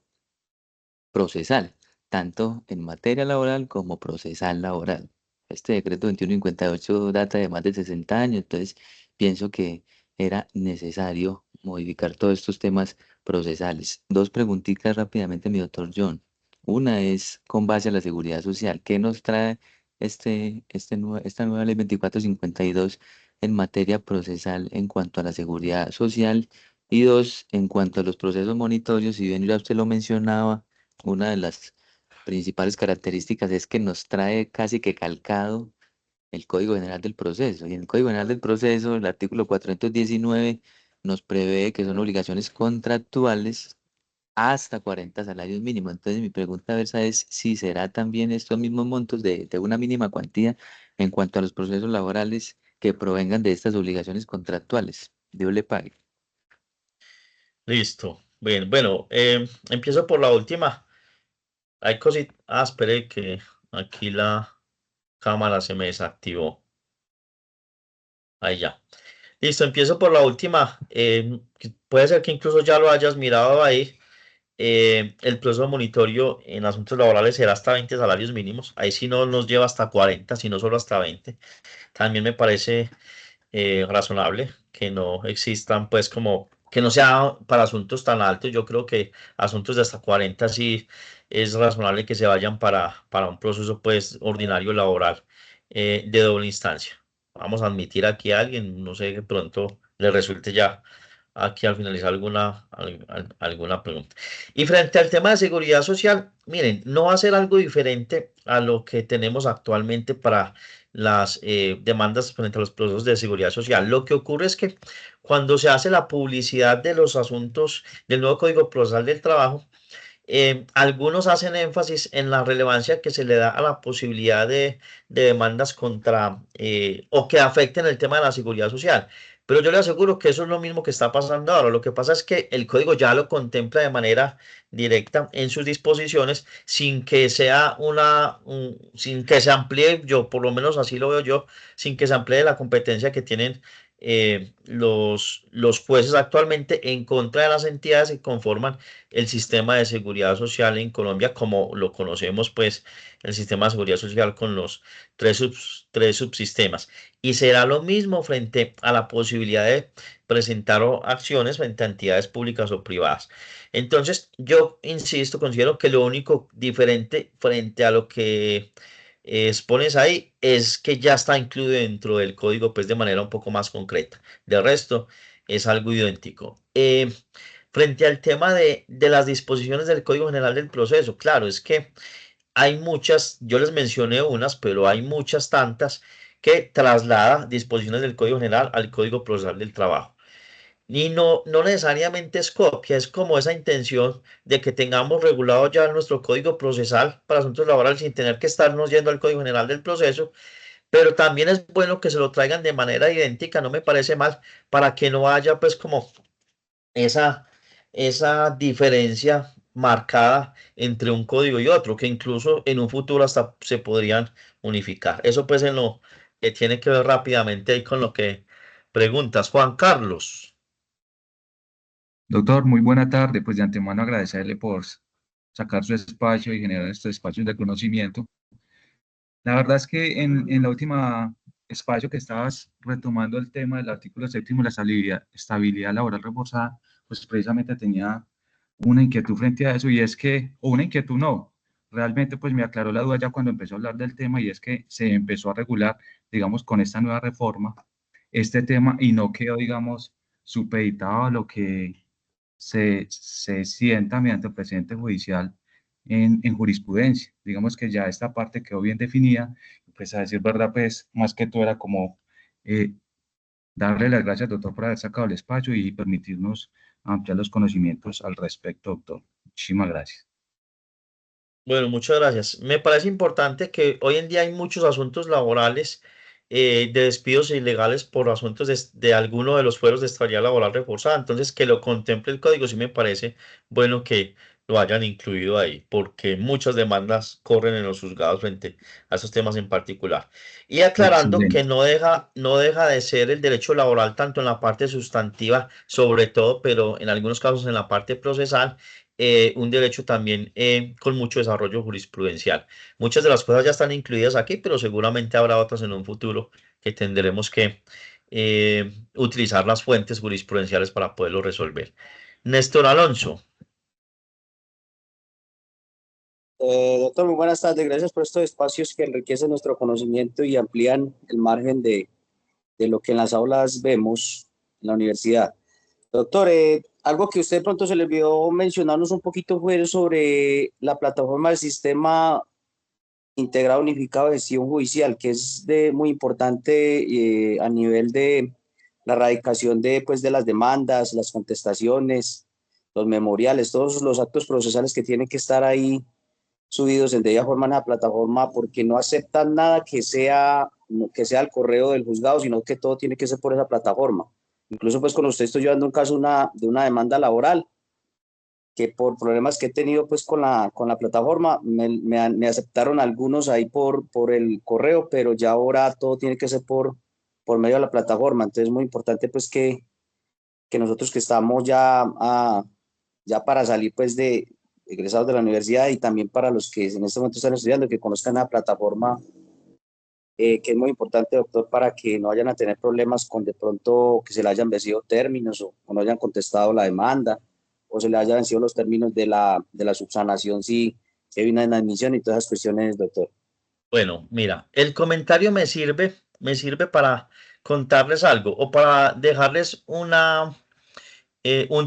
procesal, tanto en materia laboral como procesal laboral. Este decreto 2158 data de más de 60 años, entonces pienso que era necesario modificar todos estos temas procesales. Dos preguntitas rápidamente, mi doctor John. Una es con base a la seguridad social. ¿Qué nos trae esta nueva ley 2452 en materia procesal en cuanto a la seguridad social? Y dos, en cuanto a los procesos monitorios, si bien ya usted lo mencionaba, una de las principales características es que nos trae casi que calcado el Código General del Proceso. Y en el Código General del Proceso, el artículo 419 nos prevé que son obligaciones contractuales hasta 40 salarios mínimos. Entonces, mi pregunta versa es si será también estos mismos montos de una mínima cuantía en cuanto a los procesos laborales que provengan de estas obligaciones contractuales. Dios le pague. Listo. Bien, bueno, empiezo por la última. Hay cositas. Espere que aquí la cámara se me desactivó. Ahí ya. Listo, empiezo por la última. Puede ser que incluso ya lo hayas mirado ahí. el proceso de monitoreo en asuntos laborales será hasta 20 salarios mínimos. Ahí sí no nos lleva hasta 40, sino solo hasta 20. También me parece razonable que no existan, pues, como que no sea para asuntos tan altos. Yo creo que asuntos de hasta 40 sí es razonable que se vayan para un proceso, pues, ordinario laboral de doble instancia. Vamos a admitir aquí a alguien, no sé, de pronto le resulte ya aquí al finalizar alguna pregunta. Y frente al tema de seguridad social, miren, no va a ser algo diferente a lo que tenemos actualmente para las demandas frente a los procesos de seguridad social. Lo que ocurre es que cuando se hace la publicidad de los asuntos del nuevo Código Procesal del Trabajo, algunos hacen énfasis en la relevancia que se le da a la posibilidad de demandas contra o que afecten el tema de la seguridad social. Pero yo le aseguro que eso es lo mismo que está pasando ahora. Lo que pasa es que el código ya lo contempla de manera directa en sus disposiciones sin que sea sin que se amplíe, yo por lo menos así lo veo yo, sin que se amplíe la competencia que tienen los jueces actualmente en contra de las entidades que conforman el sistema de seguridad social en Colombia, como lo conocemos, pues el sistema de seguridad social con los tres subsistemas. Y será lo mismo frente a la posibilidad de presentar acciones frente a entidades públicas o privadas. Entonces, yo insisto, considero que lo único diferente frente a lo que expones ahí es que ya está incluido dentro del código, pues de manera un poco más concreta. De resto, es algo idéntico. Frente al tema de las disposiciones del Código General del Proceso, claro, es que hay muchas, yo les mencioné unas, pero hay muchas tantas que traslada disposiciones del Código General al Código Procesal del Trabajo. Y no necesariamente es copia, es como esa intención de que tengamos regulado ya nuestro código procesal para asuntos laborales sin tener que estarnos yendo al Código General del Proceso, pero también es bueno que se lo traigan de manera idéntica, no me parece mal, para que no haya pues como esa, esa diferencia marcada entre un código y otro, que incluso en un futuro hasta se podrían unificar. Eso pues en lo que tiene que ver rápidamente ahí con lo que preguntas. Juan Carlos. Doctor, muy buena tarde. Pues de antemano agradecerle por sacar su espacio y generar estos espacios de conocimiento. La verdad es que en la última espacio que estabas retomando el tema del artículo 7º, la estabilidad laboral reforzada, pues precisamente tenía una inquietud frente a eso y es que, o una inquietud no, realmente pues me aclaró la duda ya cuando empezó a hablar del tema y es que se empezó a regular, digamos, con esta nueva reforma, este tema y no quedó, digamos, supeditado a lo que se sienta mediante el presidente judicial en jurisprudencia. Digamos que ya esta parte quedó bien definida, pues a decir verdad, pues más que todo era como darle las gracias, doctor, por haber sacado el espacio y permitirnos ampliar los conocimientos al respecto, doctor. Muchísimas gracias. Bueno, muchas gracias. Me parece importante que hoy en día hay muchos asuntos laborales de despidos ilegales por asuntos de alguno de los fueros de estabilidad laboral reforzada. Entonces, que lo contemple el código, sí me parece bueno que lo hayan incluido ahí, porque muchas demandas corren en los juzgados frente a esos temas en particular. Y aclarando que Excelente. no deja de ser el derecho laboral tanto en la parte sustantiva, sobre todo, pero en algunos casos en la parte procesal un derecho también con mucho desarrollo jurisprudencial. Muchas de las cosas ya están incluidas aquí, pero seguramente habrá otras en un futuro que tendremos que utilizar las fuentes jurisprudenciales para poderlo resolver. Néstor Alonso. Doctor, muy buenas tardes. Gracias por estos espacios que enriquecen nuestro conocimiento y amplían el margen de lo que en las aulas vemos en la universidad. Doctor, algo que usted pronto se le olvidó mencionarnos un poquito fue sobre la plataforma del Sistema Integrado Unificado de Gestión Judicial, que es muy importante a nivel de la erradicación pues, de las demandas, las contestaciones, los memoriales, todos los actos procesales que tienen que estar ahí subidos en debida forma en la plataforma porque no aceptan nada que sea al correo del juzgado, sino que todo tiene que ser por esa plataforma. Incluso pues con usted estoy llevando un caso de una demanda laboral que por problemas que he tenido pues con la plataforma me aceptaron algunos ahí por el correo, pero ya ahora todo tiene que ser por medio de la plataforma. Entonces es muy importante pues que nosotros que estamos ya ya para salir pues de egresados de la universidad, y también para los que en este momento están estudiando, que conozcan la plataforma, que es muy importante, doctor, para que no vayan a tener problemas con de pronto que se le hayan vencido términos o no hayan contestado la demanda, o se le hayan vencido los términos de la subsanación si hay una inadmisión y todas esas cuestiones, doctor. Bueno, mira, el comentario me sirve para contarles algo o para dejarles un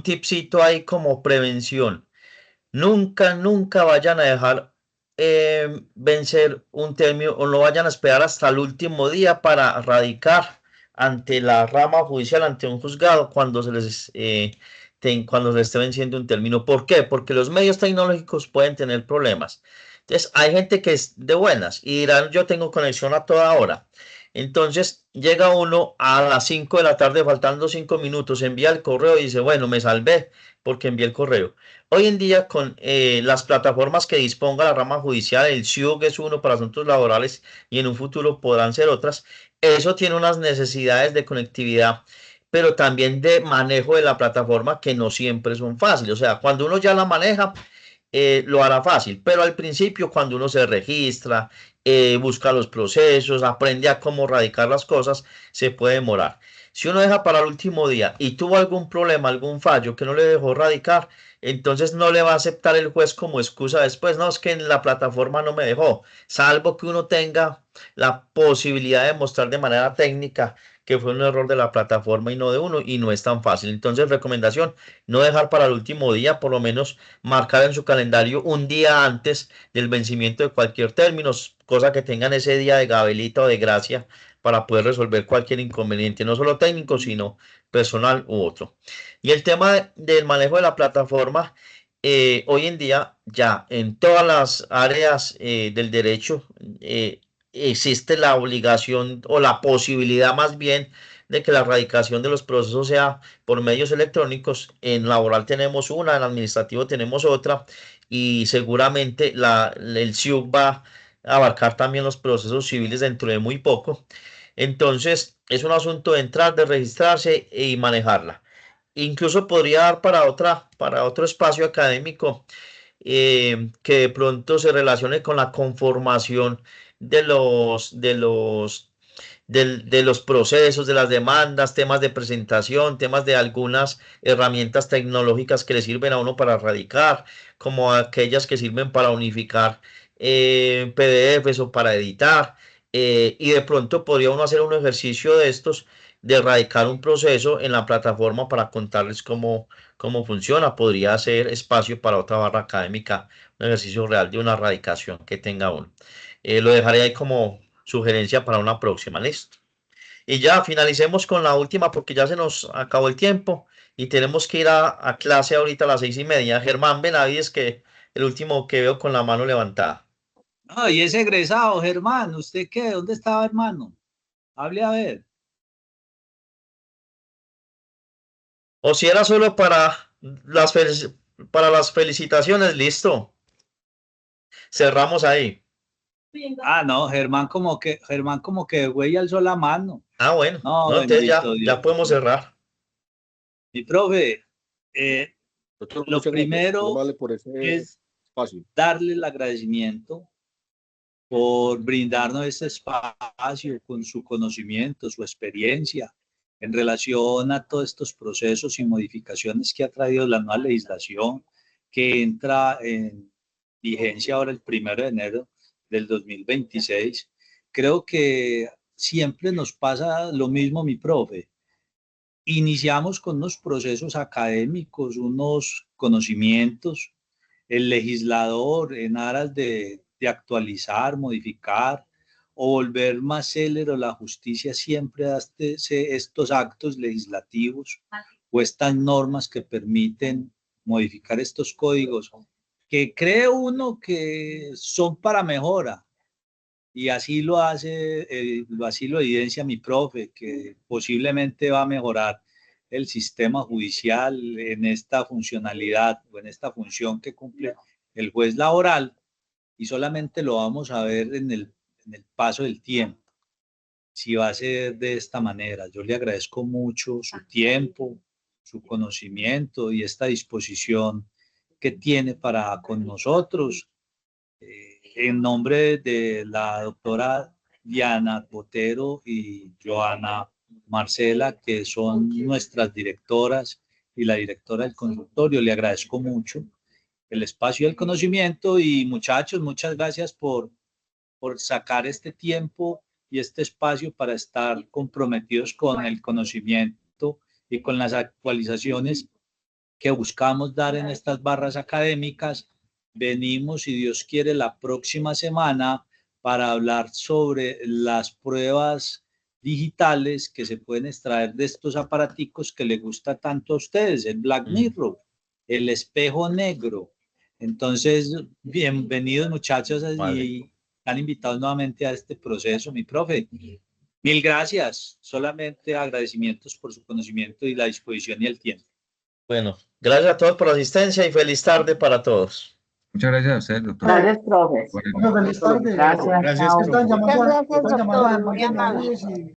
tipcito ahí como prevención. Nunca vayan a dejar vencer un término o no vayan a esperar hasta el último día para radicar ante la rama judicial, ante un juzgado, cuando cuando se les esté venciendo un término. ¿Por qué? Porque los medios tecnológicos pueden tener problemas. Entonces, hay gente que es de buenas y dirán, yo tengo conexión a toda hora. Entonces, llega uno a las 5 de la tarde, faltando 5 minutos, envía el correo y dice, bueno, me salvé porque envié el correo. Hoy en día, con las plataformas que disponga la rama judicial, el SIUG es uno para asuntos laborales y en un futuro podrán ser otras, eso tiene unas necesidades de conectividad, pero también de manejo de la plataforma que no siempre son fáciles. O sea, cuando uno ya la maneja, lo hará fácil, pero al principio, cuando uno se registra, busca los procesos, aprende a cómo radicar las cosas, se puede demorar. Si uno deja para el último día y tuvo algún problema, algún fallo que no le dejó radicar, entonces no le va a aceptar el juez como excusa después, no, es que en la plataforma no me dejó, salvo que uno tenga la posibilidad de mostrar de manera técnica que fue un error de la plataforma y no de uno, y no es tan fácil. Entonces, recomendación, no dejar para el último día, por lo menos marcar en su calendario un día antes del vencimiento de cualquier término, cosa que tengan ese día de gabelita o de gracia para poder resolver cualquier inconveniente, no solo técnico, sino personal u otro. Y el tema del manejo de la plataforma, hoy en día ya en todas las áreas del derecho existe la obligación o la posibilidad más bien de que la radicación de los procesos sea por medios electrónicos. En laboral tenemos una, en administrativo tenemos otra, y seguramente el SIUC va a abarcar también los procesos civiles dentro de muy poco. Entonces, es un asunto de entrar, de registrarse y manejarla. Incluso podría dar para otro espacio académico que de pronto se relacione con la conformación de los procesos, de las demandas, temas de presentación, temas de algunas herramientas tecnológicas que le sirven a uno para radicar, como aquellas que sirven para unificar PDFs o para editar. Y de pronto podría uno hacer un ejercicio de estos, de radicar un proceso en la plataforma para contarles cómo funciona. Podría ser espacio para otra barra académica, un ejercicio real de una radicación que tenga uno. Lo dejaré ahí como sugerencia para una próxima, ¿listo? Y ya finalicemos con la última porque ya se nos acabó el tiempo y tenemos que ir a clase ahorita a las 6:30. Germán Benavides, que el último que veo con la mano levantada. No, y ese egresado, Germán, ¿usted qué? ¿Dónde estaba, hermano? Hable a ver. O si era solo para las felicitaciones, listo. Cerramos ahí. Ah, no, Germán como que güey alzó la mano. Ah, bueno. No, No, entonces bendito ya Dios. podemos cerrar. Mi profe, Doctor, lo muchas gracias, muy primero amable por ese es espacio. darle el agradecimiento por brindarnos este espacio con su conocimiento, su experiencia en relación a todos estos procesos y modificaciones que ha traído la nueva legislación que entra en vigencia ahora el 1 de enero del 2026. Creo que siempre nos pasa lo mismo, mi profe. Iniciamos con unos procesos académicos, unos conocimientos, el legislador en aras de actualizar, modificar o volver más célere la justicia siempre hace estos actos legislativos o estas normas que permiten modificar estos códigos que cree uno que son para mejora. Y así lo hace, así lo evidencia mi profe, que posiblemente va a mejorar el sistema judicial en esta funcionalidad o en esta función que cumple el juez laboral, y solamente lo vamos a ver en el paso del tiempo, si va a ser de esta manera. Yo le agradezco mucho su tiempo, su conocimiento y esta disposición que tiene para con nosotros. En nombre de la doctora Diana Botero y Joana Marcela, que son nuestras directoras y la directora del consultorio, le agradezco mucho el espacio y el conocimiento. Y muchachos, muchas gracias por sacar este tiempo y este espacio para estar comprometidos con el conocimiento y con las actualizaciones que buscamos dar en estas barras académicas. Venimos, si Dios quiere, la próxima semana para hablar sobre las pruebas digitales que se pueden extraer de estos aparaticos que le gusta tanto a ustedes, el Black Mirror, el espejo negro. Entonces, bienvenidos muchachos, y están invitados nuevamente a este proceso. Mi profe, mil gracias, solamente agradecimientos por su conocimiento y la disposición y el tiempo. Bueno, gracias a todos por la asistencia y feliz tarde para todos. Muchas gracias a usted, doctor. Gracias, profe. Buenas noches. Feliz tarde. Gracias, Chao. profe. Muchas gracias, doctor. Muy amable.